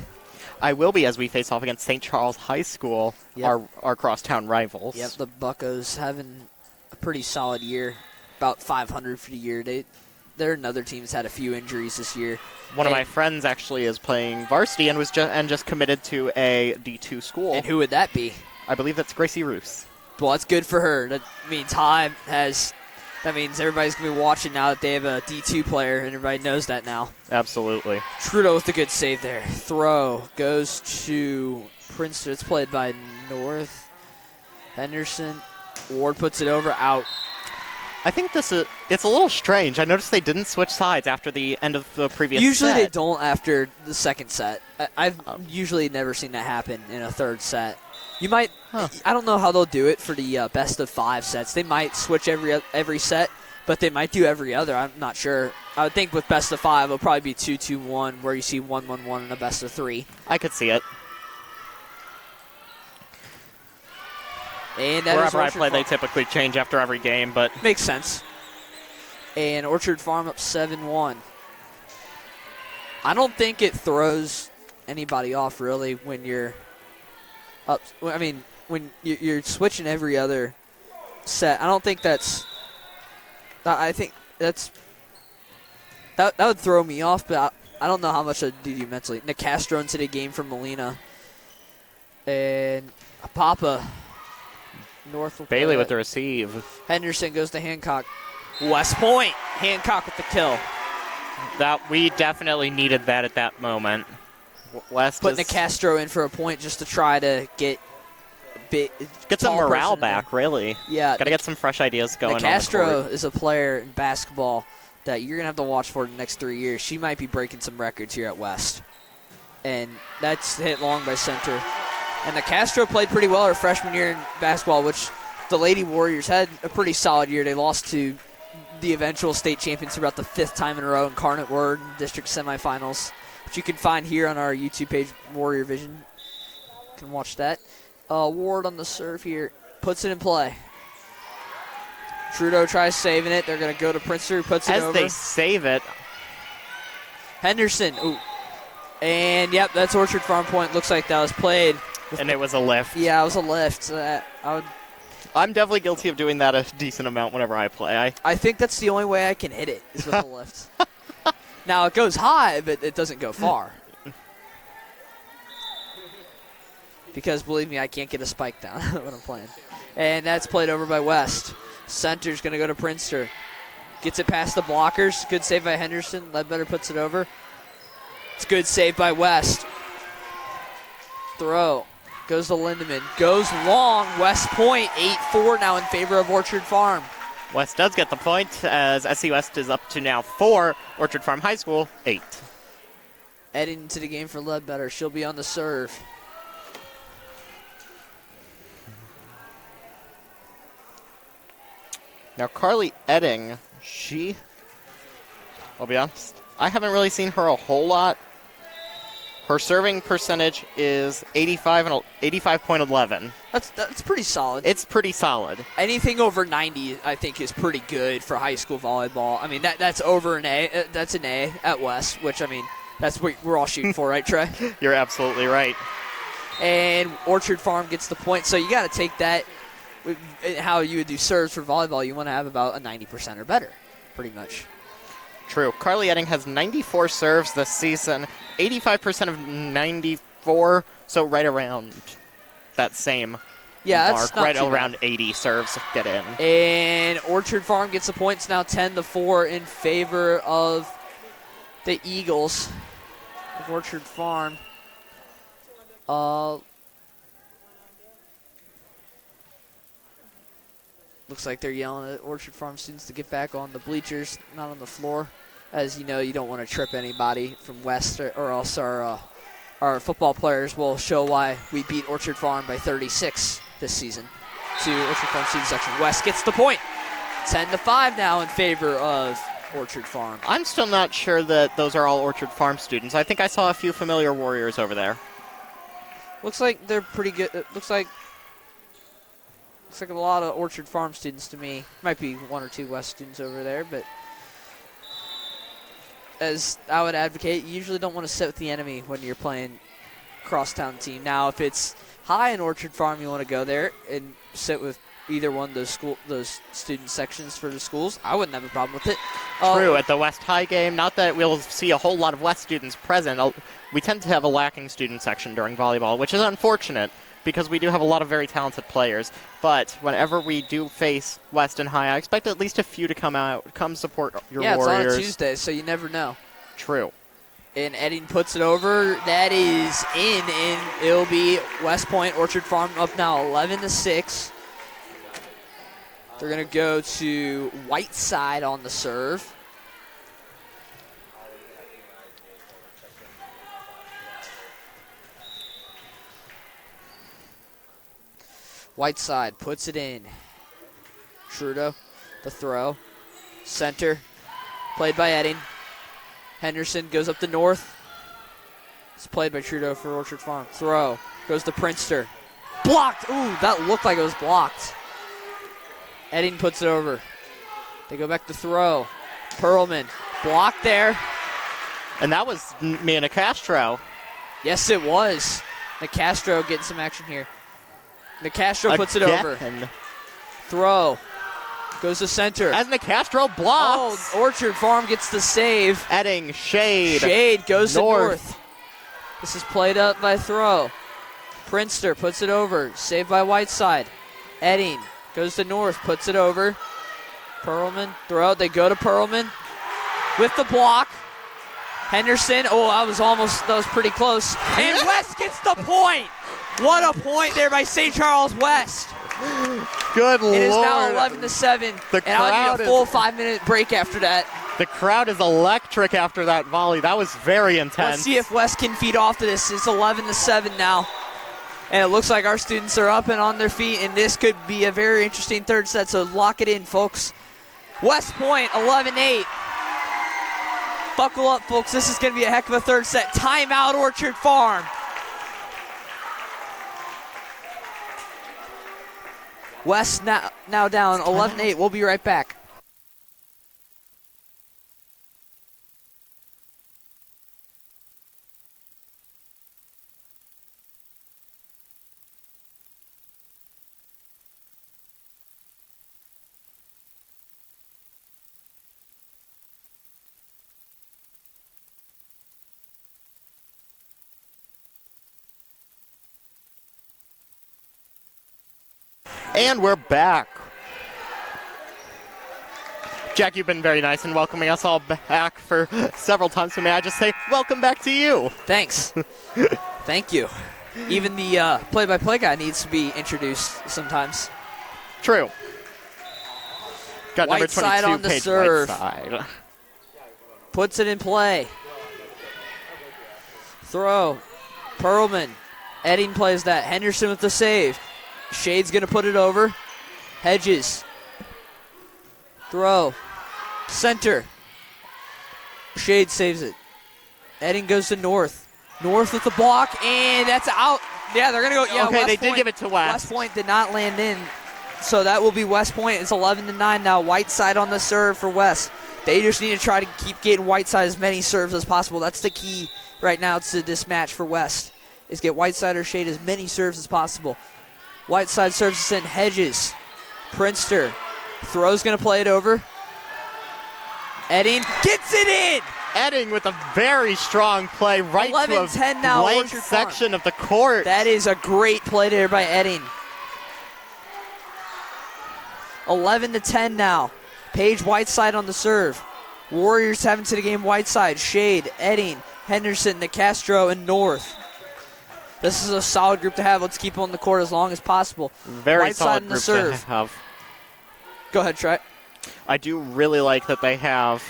B: I will be, as we face off against St. Charles High School, our crosstown rivals.
A: Yep, the Buccos having a pretty solid year, about 500 for the year. They're another team that's had a few injuries this year.
B: One of my friends actually is playing varsity and was just committed to a D2 school.
A: And who would that be?
B: I believe that's Gracie Roos.
A: Well, that's good for her. That means that means everybody's going to be watching now that they have a D2 player, and everybody knows that now.
B: Absolutely.
A: Trudeau with a good save there. Throw goes to Princeton. It's played by North. Henderson. Ward puts it over, out.
B: I think it's a little strange. I noticed they didn't switch sides after the end of the previous
A: Usually
B: set.
A: they don't after the second set. I've usually never seen that happen in a third set. You might, I don't know how they'll do it for the best of 5 sets. They might switch every set, but they might do every other. I'm not sure. I would think with best of 5, it'll probably be 2-2-1, where you see 1-1-1 in a best of 3.
B: I could see it.
A: And that
B: Wherever I
A: Orchard
B: play,
A: Farm.
B: they typically change after every game, but
A: Makes sense. And Orchard Farm up 7-1. I don't think it throws anybody off, really, when you're up. I mean, when you're switching every other set. I don't think that's. I think that would throw me off, but I don't know how much I'd do you mentally. Nicastro into the game for Molina. And Papa. North
B: Bailey with the receive.
A: Henderson goes to Hancock. West Point. Hancock with the kill.
B: That we definitely needed that at that moment. West
A: putting Nicastro in for a point just to try to get
B: some morale back, really.
A: Yeah.
B: Got to get some fresh ideas going.
A: Nicastro is a player in basketball that you're going to have to watch for the next 3 years. She might be breaking some records here at West. And that's hit long by center. And Nicastro played pretty well her freshman year in basketball, which the Lady Warriors had a pretty solid year. They lost to the eventual state champions for about the 5th time in a row, Incarnate Word district semifinals, which you can find here on our YouTube page, Warrior Vision. You can watch that. Ward on the serve here, puts it in play. Trudeau tries saving it. They're going to go to Princeton, who puts it over.
B: As they save it.
A: Henderson, ooh. And, yep, that's Orchard Farm point. Looks like that was played.
B: And it was a lift.
A: Yeah, it was a lift.
B: I'm definitely guilty of doing that a decent amount whenever I play.
A: I think that's the only way I can hit it is with a lift. Now, it goes high, but it doesn't go far. Because, believe me, I can't get a spike down when I'm playing. And that's played over by West. Center's going to go to Princeton. Gets it past the blockers. Good save by Henderson. Ledbetter puts it over. It's good save by West. Throw. Goes to Lindemann. Goes long. West Point, 8-4 now in favor of Orchard Farm.
B: West does get the point as SC West is up to now 4. Orchard Farm High School, 8.
A: Heading into the game for Ledbetter. She'll be on the serve.
B: Now, Carly Edding, I'll be honest, I haven't really seen her a whole lot. Her serving percentage is 85.11.
A: That's pretty solid.
B: It's pretty solid.
A: Anything over 90, I think, is pretty good for high school volleyball. I mean, that's over an A. That's an A at West, which, I mean, that's what we're all shooting for, right, Trey?
B: You're absolutely right.
A: And Orchard Farm gets the point. So you got to take that, how you would do serves for volleyball. You want to have about a 90% or better, pretty much.
B: True. Carly Edding has 94 serves this season, 85% of 94, so right around that same mark. Right around 80 serves get in.
A: And Orchard Farm gets the points now 10-4 in favor of the Eagles of Orchard Farm. Looks like they're yelling at Orchard Farm students to get back on the bleachers, not on the floor. As you know, you don't want to trip anybody from West, or else our football players will show why we beat Orchard Farm by 36 this season to Orchard Farm student section. West gets the point. 10-5 now in favor of Orchard Farm.
B: I'm still not sure that those are all Orchard Farm students. I think I saw a few familiar Warriors over there.
A: Looks like they're pretty good. It looks like a lot of Orchard Farm students to me. Might be 1 or 2 West students over there, but as I would advocate, you usually don't want to sit with the enemy when you're playing crosstown team. Now, if it's high in Orchard Farm, you want to go there and sit with either one of those student sections for the schools. I wouldn't have a problem with it.
B: True, at the West High game, not that we'll see a whole lot of West students present. We tend to have a lacking student section during volleyball, which is unfortunate because we do have a lot of very talented players. But whenever we do face West and High, I expect at least a few to come support your Warriors.
A: Yeah, it's on a Tuesday, so you never know.
B: True.
A: And Edding puts it over. That is in, and it'll be West Point. Orchard Farm up now 11-6. They're going to go to Whiteside on the serve. Whiteside puts it in. Trudeau, the throw. Center, played by Edding. Henderson goes up the north. It's played by Trudeau for Orchard Farm. Throw, goes to Princeton. Blocked. Ooh, that looked like it was blocked. Edding puts it over. They go back to throw. Perlman blocked there.
B: And that was Mia Castro.
A: Yes, it was. Nicastro getting some action here. Nicastro puts it over. Throw. Goes to center.
B: As Nicastro blocks.
A: Oh, Orchard Farm gets the save.
B: Edding, Shade.
A: Shade goes to North. This is played up by throw. Prinster puts it over. Saved by Whiteside. Edding goes to North. Puts it over. Perlman. Throw. They go to Perlman. With the block. Henderson. Oh, that was pretty close. And West gets the point. What a point there by St. Charles West.
B: Good Lord.
A: It is now 11-7. And I'll need a full 5-minute break after that.
B: The crowd is electric after that volley. That was very intense.
A: Let's see if West can feed off to this. It's 11-7 now. And it looks like our students are up and on their feet, and this could be a very interesting third set, so lock it in, folks. West Point, 11-8. Buckle up, folks. This is going to be a heck of a third set. Timeout, Orchard Farm. West now down 11-8. We'll be right back.
B: And we're back. Jack, you've been very nice in welcoming us all back for several times, so may I just say welcome back to you.
A: Thanks. Thank you. Even the play-by-play guy needs to be introduced sometimes.
B: True. Got
A: Whiteside
B: number 22,
A: on the
B: Paige
A: serve.
B: Whiteside.
A: Puts it in play. Throw. Perlman. Edding plays that. Henderson with the save. Shade's going to put it over. Hedges. Throw. Center. Shade saves it. Edding goes to North. North with the block, and that's out. Yeah, they're going to go. Yeah,
B: okay,
A: West
B: they
A: Point,
B: did give it to West.
A: West Point did not land in, so that will be West Point. It's 11-9 now. Whiteside on the serve for West. They just need to try to keep getting Whiteside as many serves as possible. That's the key right now to this match for West, is get Whiteside or Shade as many serves as possible. Whiteside serves us in. Hedges. Prinster. Throw's going to play it over. Edding gets it in!
B: Edding with a very strong play right to a
A: 11-10 now,
B: blank
A: Orchard
B: section
A: Farm.
B: of the court.
A: That is a great play there by Edding. 11-10 now. Paige Whiteside on the serve. Warriors have into the game Whiteside, Shade, Edding, Henderson, Nicastro, and North. This is a solid group to have. Let's keep on the court as long as possible.
B: Very
A: Whiteside
B: solid
A: in the
B: group
A: serve.
B: to have.
A: Go ahead, Trent.
B: I do really like that they have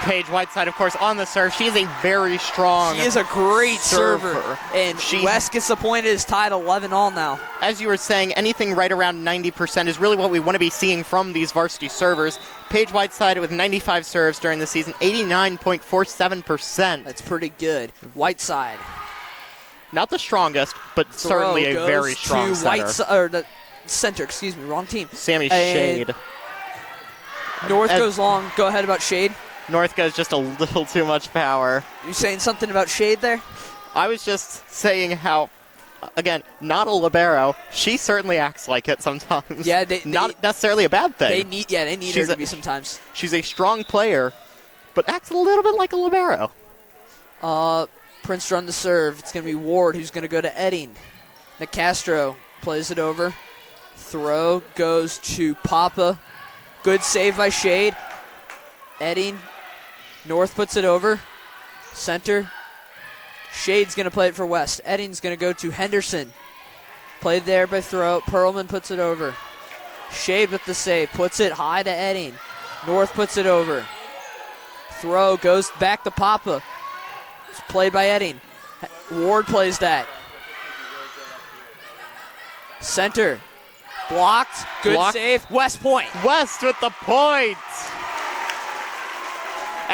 B: Paige Whiteside, of course, on the serve. She's a very strong
A: She is a great server. And
B: She-
A: West gets the point. It is tied 11-all now.
B: As you were saying, anything right around 90% is really what we want to be seeing from these varsity servers. Paige Whiteside with 95 serves during the season, 89.47%.
A: That's pretty good. Whiteside.
B: Not the strongest, but certainly a very strong
A: to
B: setter.
A: or the center, excuse me, wrong team.
B: Sammy
A: And
B: Shade.
A: North goes long. Go ahead about Shade.
B: North goes just a little too much power.
A: You saying something about Shade there?
B: I was just saying how, again, not a libero. She certainly acts like it sometimes.
A: Yeah,
B: not necessarily a bad thing.
A: They need her to be sometimes.
B: She's a strong player, but acts a little bit like a libero.
A: Prince on the serve. It's going to be Ward who's going to go to Edding. Nicastro plays it over. Throw goes to Papa. Good save by Shade. Edding. North puts it over. Center. Shade's going to play it for West. Edding's going to go to Henderson. Played there by Throw. Perlman puts it over. Shade with the save. Puts it high to Edding. North puts it over. Throw goes back to Papa. It's played by Edding. Ward plays that. Center. Blocked. Good save. West Point.
B: West with the point.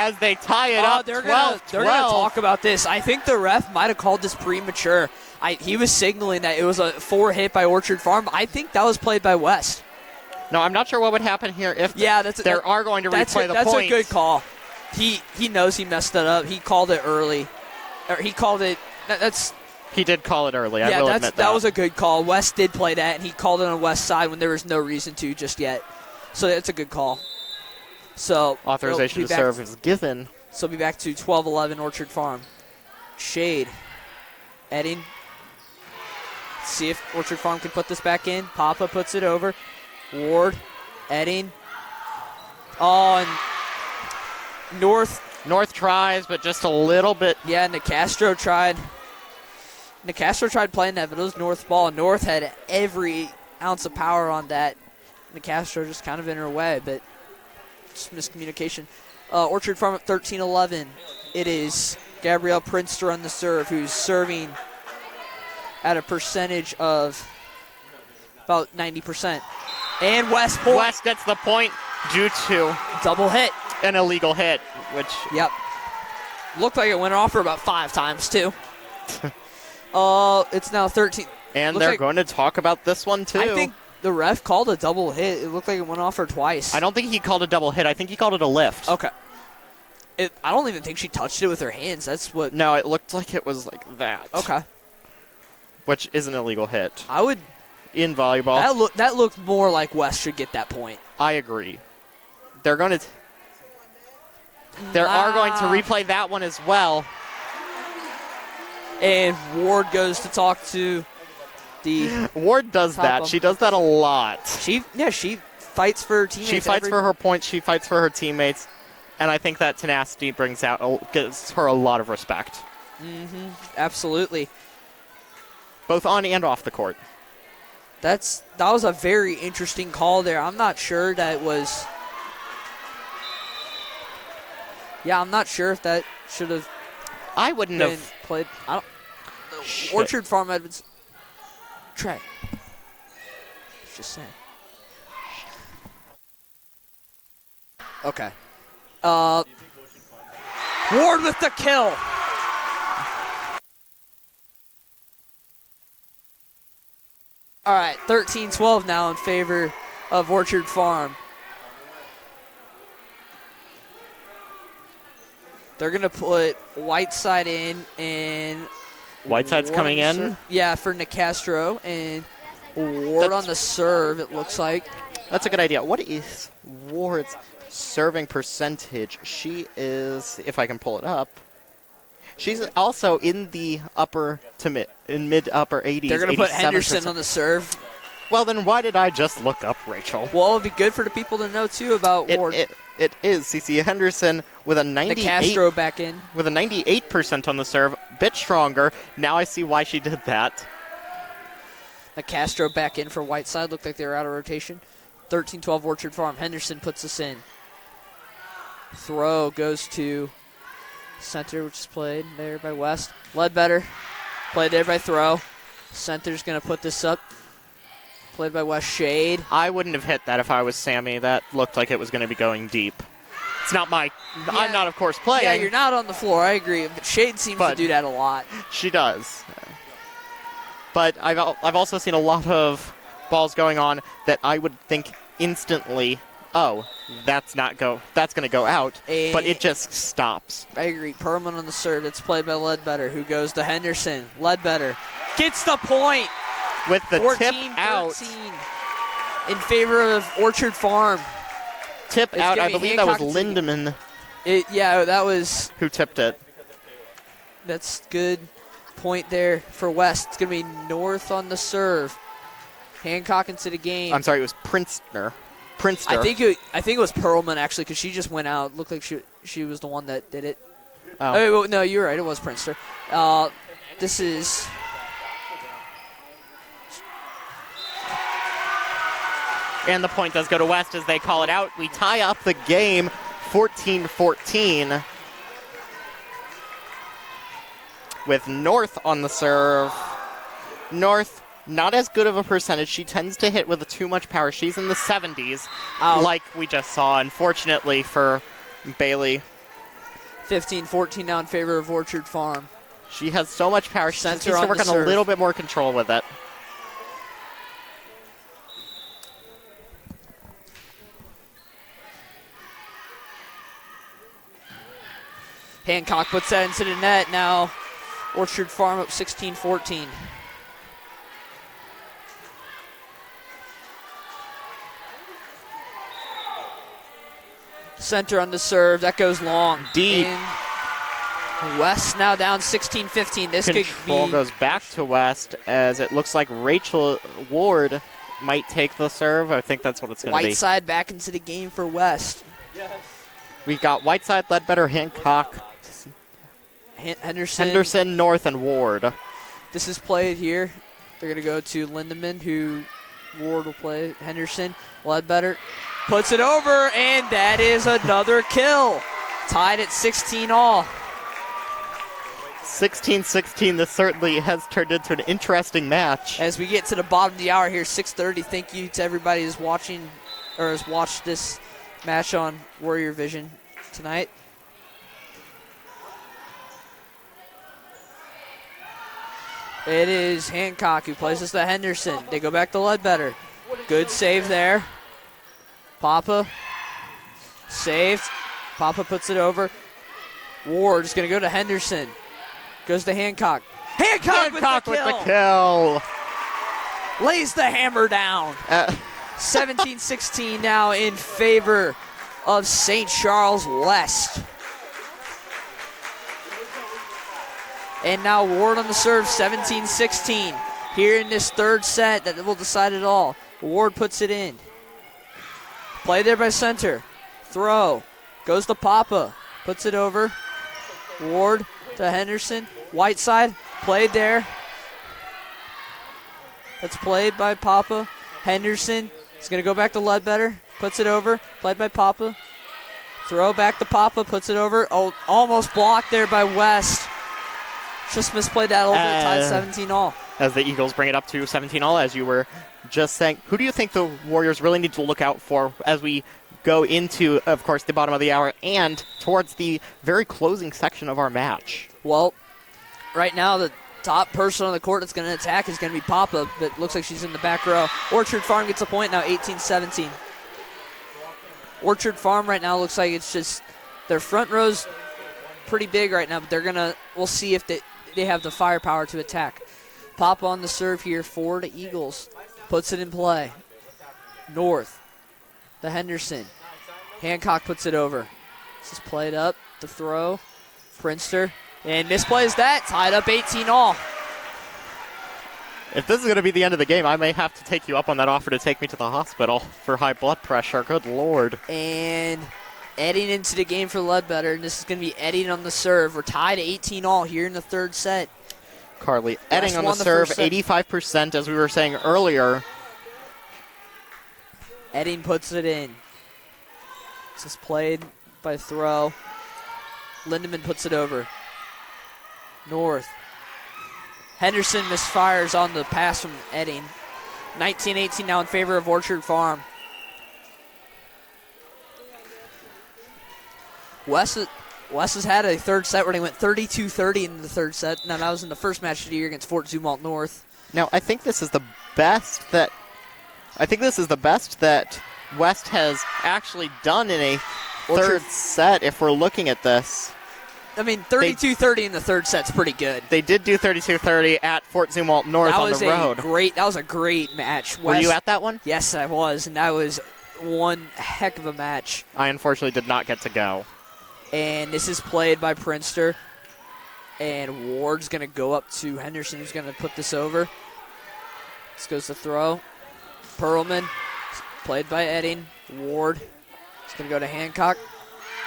B: as they tie it up.
A: They're gonna talk about this. I think the ref might have called this premature. He was signaling that it was a 4 hit by Orchard Farm. I think that was played by West.
B: No, I'm not sure what would happen here if they are going to replay the point.
A: That's a good call. He knows he messed that up. He called it early. Or he called it.
B: He did call it early. I will admit that.
A: That was a good call. West did play that, and he called it on West side when there was no reason to just yet. So that's a good call. So
B: authorization to serve is given.
A: So we'll be back to 12-11 Orchard Farm. Shade. Edding. See if Orchard Farm can put this back in. Papa puts it over. Ward. Edding. Oh, and
B: North tries, but just a little bit.
A: Yeah, Nicastro tried. Nicastro tried playing that, but it was North ball. North had every ounce of power on that. Nicastro just kind of in her way, but just miscommunication. Orchard Farm at 13-11. It is Gabrielle Prinster on the serve, who's serving at a percentage of about 90%. And West point.
B: West gets the point due to
A: double hit.
B: An illegal hit, which...
A: Yep. Looked like it went off for about 5 times, too. It's now 13.
B: And they're going to talk about this one, too.
A: I think the ref called a double hit. It looked like it went off her twice.
B: I don't think he called a double hit. I think he called it a lift.
A: Okay. I don't even think she touched it with her hands. That's what...
B: No, it looked like it was like that.
A: Okay.
B: Which is an illegal hit.
A: I would...
B: In volleyball.
A: That looked more like West should get that point.
B: I agree. They're going to... They are going to replay that one as well.
A: And Ward goes to talk to the...
B: Ward does that. She does that a lot.
A: She fights for her teammates.
B: She fights for her points. She fights for her teammates. And I think that tenacity gives her a lot of respect.
A: Mm-hmm. Absolutely.
B: Both on and off the court.
A: That was a very interesting call there. I'm not sure that was... Yeah, I'm not sure if that should have.
B: I wouldn't have
A: played. Orchard Farm Edmonds. Trey. Just saying. Okay. Ward with the kill. All right, 13-12 now in favor of Orchard Farm. They're going to put Whiteside in, and
B: Whiteside's coming in?
A: Yeah, for Nicastro, and Ward on the serve, it looks like.
B: That's a good idea. What is Ward's serving percentage? She is, if I can pull it up, she's also in the mid-upper 80s.
A: They're going to put Henderson on the serve.
B: Well, then why did I just look up Rachel?
A: Well, it would be good for the people to know, too, about Ward.
B: It is CC Henderson with a 98.
A: Nicastro back in.
B: With a 98% on the serve. Bit stronger. Now I see why she did that.
A: Nicastro back in for Whiteside. Looked like they were out of rotation. 13-12 Orchard Farm. Henderson puts us in. Throw goes to center, which is played there by West. Ledbetter. Played there by Throw. Center's going to put this up. Played by West. Shade.
B: I wouldn't have hit that if I was Sammy. That looked like it was going to be going deep. It's not my... Yeah. I'm not, of course, playing.
A: Yeah, you're not on the floor. I agree. But Shade seems to do that a lot.
B: She does. But I've also seen a lot of balls going on that I would think instantly, oh, that's going to go out. But it just stops.
A: I agree. Perlman on the serve. It's played by Ledbetter, who goes to Henderson. Ledbetter gets the point.
B: With the 14, tip out.
A: In favor of Orchard Farm.
B: Tip out. I believe that was Lindemann.
A: Yeah, that was...
B: Who tipped it.
A: That's good point there for West. It's going to be North on the serve. Hancock into the game.
B: I'm sorry, it was Prinster.
A: I think it was Perlman, actually, because she just went out. Looked like she was the one that did it. Oh, no, you're right. It was Prinster. This is...
B: And the point does go to West as they call it out. We tie up the game 14-14 with North on the serve. North, not as good of a percentage. She tends to hit with too much power. She's in the 70s, like we just saw. Unfortunately for Bailey,
A: 15-14 now in favor of Orchard Farm.
B: She has so much power. She just
A: Center
B: needs to
A: on
B: work
A: the
B: on a
A: serve.
B: little bit more control with it.
A: Hancock puts that into the net. Now Orchard Farm up 16-14. Center on the serve. That goes long.
B: Deep.
A: And West now down 16-15. This
B: Control
A: could be
B: goes back to West as it looks like Rachel Ward might take the serve. I think that's what it's going to be.
A: Whiteside back into the game for West.
B: We've got Whiteside, Ledbetter, Hancock, Henderson, North, and Ward.
A: This is played here. They're going to go to Lindemann, who Ward will play. Henderson, Ledbetter puts it over, and that is another kill. Tied at 16 all.
B: 16-16, this certainly has turned into an interesting match.
A: As we get to the bottom of the hour here, 6:30, thank you to everybody who's watching or has watched this match on Warrior Vision tonight. It is Hancock who plays to Henderson. They go back to Ledbetter. Good save there. Papa saved. Papa puts it over. Ward is going to go to Henderson. Goes to Hancock. Hancock with the kill. Lays the hammer down. 17-16 now in favor of St. Charles West. And now Ward on the serve, 17-16. Here in this third set that will decide it all. Ward puts it in. Play there by center. Throw. Goes to Papa. Puts it over. Ward to Henderson. Whiteside. Played there. That's played by Papa. Henderson is going to go back to Ledbetter. Puts it over. Played by Papa. Throw back to Papa. Puts it over. Oh, almost blocked there by West. Just misplayed that a little bit. Tied 17 all.
B: As the Eagles bring it up to 17 all, as you were just saying. Who do you think the Warriors really need to look out for as we go into, of course, the bottom of the hour and towards the very closing section of our match?
A: Well, right now the top person on the court that's going to attack is going to be Papa, but looks like she's in the back row. Orchard Farm gets a point now, 18-17. Orchard Farm right now looks like it's just their front row's pretty big right now, but we'll see if they have the firepower to attack. Papa on the serve here for the Eagles. Puts it in play. North. The Henderson. Hancock puts it over. This is played up. The throw. Prinster. And misplays that. Tied up 18 all.
B: If this is going to be the end of the game, I may have to take you up on that offer to take me to the hospital for high blood pressure. Good Lord.
A: And Edding into the game for Ledbetter, and this is going to be Edding on the serve. We're tied at 18 all here in the third set.
B: Carly Edding on the serve, 85%, as we were saying earlier.
A: Edding puts it in. This is played by throw. Lindemann puts it over. North. Henderson misfires on the pass from Edding. 19-18 now in favor of Orchard Farm. West has had a third set where they went 32-30 in the third set. Now that was in the first match of the year against Fort Zumwalt North.
B: Now I think this is the best that West has actually done in a third set. If we're looking at this,
A: I mean 32-30 in the third set's pretty good.
B: They did do 32-30 at Fort Zumwalt North on the road.
A: That was a great match.
B: Were you at that one?
A: Yes, I was, and that was one heck of a match.
B: I unfortunately did not get to go.
A: And this is played by Prinster. And Ward's going to go up to Henderson, who's going to put this over. This goes to throw. Perlman, played by Edding. Ward is going to go to Hancock.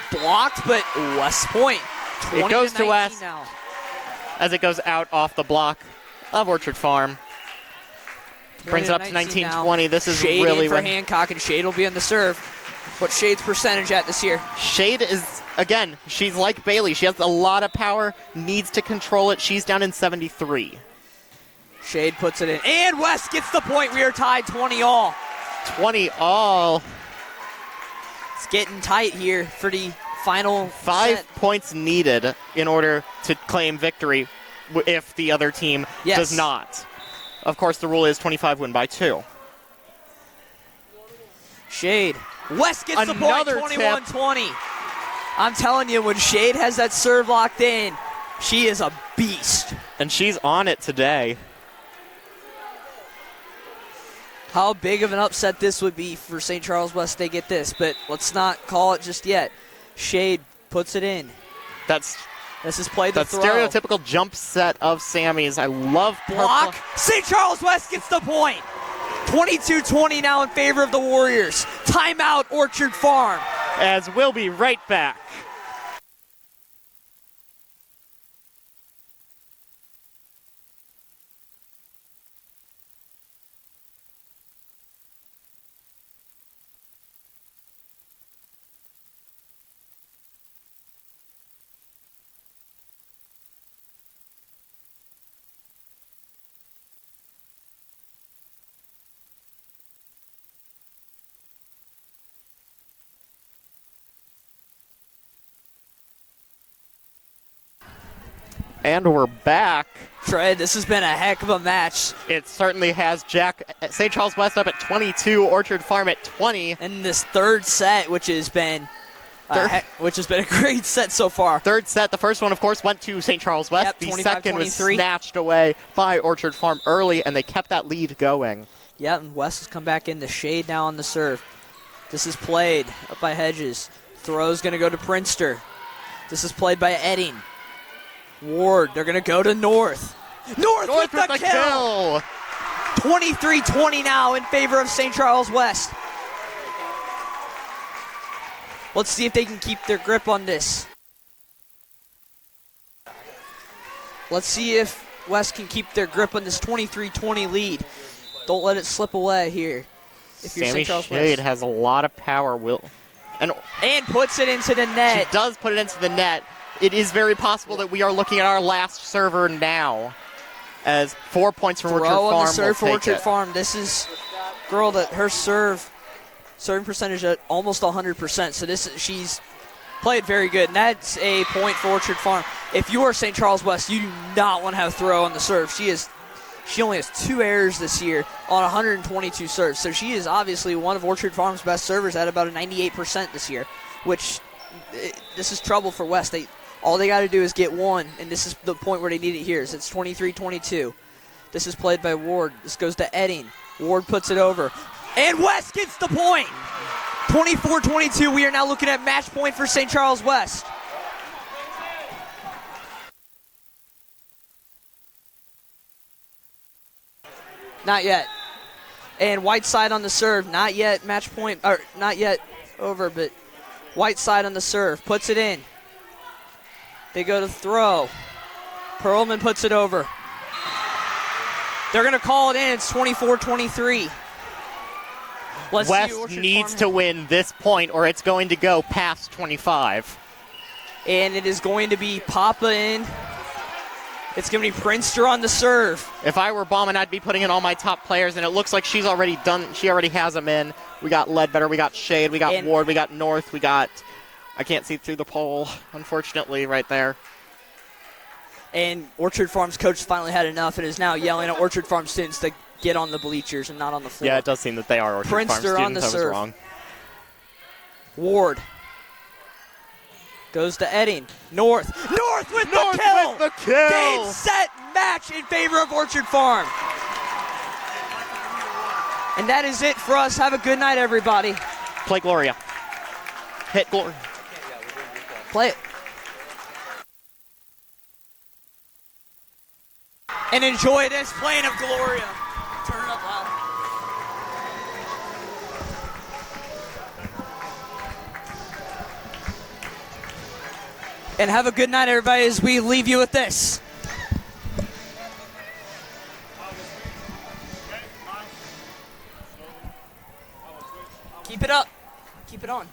A: Blocked, but West point.
B: It goes to West
A: now.
B: As it goes out off the block of Orchard Farm. Brings it up to 19-20. This is
A: Shade
B: really
A: in for Hancock, and Shade will be on the serve. What's Shade's percentage at this year?
B: Shade is, again, she's like Bailey. She has a lot of power, needs to control it. She's down in 73.
A: Shade puts it in. And West gets the point. We are tied 20 all.
B: 20 all.
A: It's getting tight here for the final
B: 5
A: set.
B: points needed in order to claim victory if the other team does not. Of course, the rule is 25 win by 2.
A: Shade. West gets the point, 21-20. I'm telling you, when Shade has that serve locked in, she is a beast.
B: And she's on it today.
A: How big of an upset this would be for St. Charles West they get this, but let's not call it just yet. Shade puts it in.
B: This
A: is played the throw.
B: Stereotypical jump set of Sammy's. I love
A: block. St. Charles West gets the point. 22-20 now in favor of the Warriors. Timeout, Orchard Farm.
B: As we'll be right back. And we're back.
A: Fred, this has been a heck of a match.
B: It certainly has. St. Charles West up at 22, Orchard Farm at 20.
A: In this third set, which has been a great set so far.
B: Third set, the first one, of course, went to St. Charles West.
A: Yep,
B: the second was snatched away by Orchard Farm early, and they kept that lead going.
A: Yeah, and West has come back in the Shade now on the serve. This is played up by Hedges. Throw's going to go to Prinster. This is played by Edding. Ward, they're going to go to North. North with the kill! 23-20 now in favor of St. Charles West. Let's see if they can keep their grip on this. Let's see if West can keep their grip on this 23-20 lead. Don't let it slip away here. If you're
B: Sammy
A: St. Charles
B: Shade
A: West.
B: has a lot of power. And
A: puts it into the net.
B: She does put it into the net. It is very possible that we are looking at our last server now, as 4 points from Orchard Farm.
A: On the serve for Orchard Farm. This is girl that her serving percentage at almost 100%. So she's played very good, and that's a point for Orchard Farm. If you are St. Charles West, you do not want to have throw on the serve. She only has 2 errors this year on 122 serves. So she is obviously one of Orchard Farm's best servers at about a 98% this year, which this is trouble for West. All they got to do is get one, and this is the point where they need it here. So it's 23-22. This is played by Ward. This goes to Edding. Ward puts it over. And West gets the point. 24-22. We are now looking at match point for St. Charles West. Not yet. And Whiteside on the serve. Not yet match point, or not yet over, but Whiteside on the serve. Puts it in. They go to throw. Perlman puts it over. They're going to call it in. It's 24-23.
B: West needs to win this point or it's going to go past 25.
A: And it is going to be Papa in. It's going to be Prinster on the serve.
B: If I were Bauman, I'd be putting in all my top players, and it looks like she's already done. She already has them in. We got Ledbetter, we got Shade, we got Ward, we got North, we got... I can't see through the pole, unfortunately, right there.
A: And Orchard Farm's coach finally had enough and is now yelling at Orchard Farm students to get on the bleachers and not on the floor.
B: Yeah, it does seem that they are Orchard Farm students.
A: Prinster on the serve.
B: I was wrong.
A: Ward goes to Edding. North with the kill! Game, set, match in favor of Orchard Farm. And that is it for us. Have a good night, everybody.
B: Play Gloria. Hit Gloria.
A: Play it. And enjoy this playing of Gloria. Turn it up loud. And have a good night, everybody, as we leave you with this. Keep it up. Keep it on.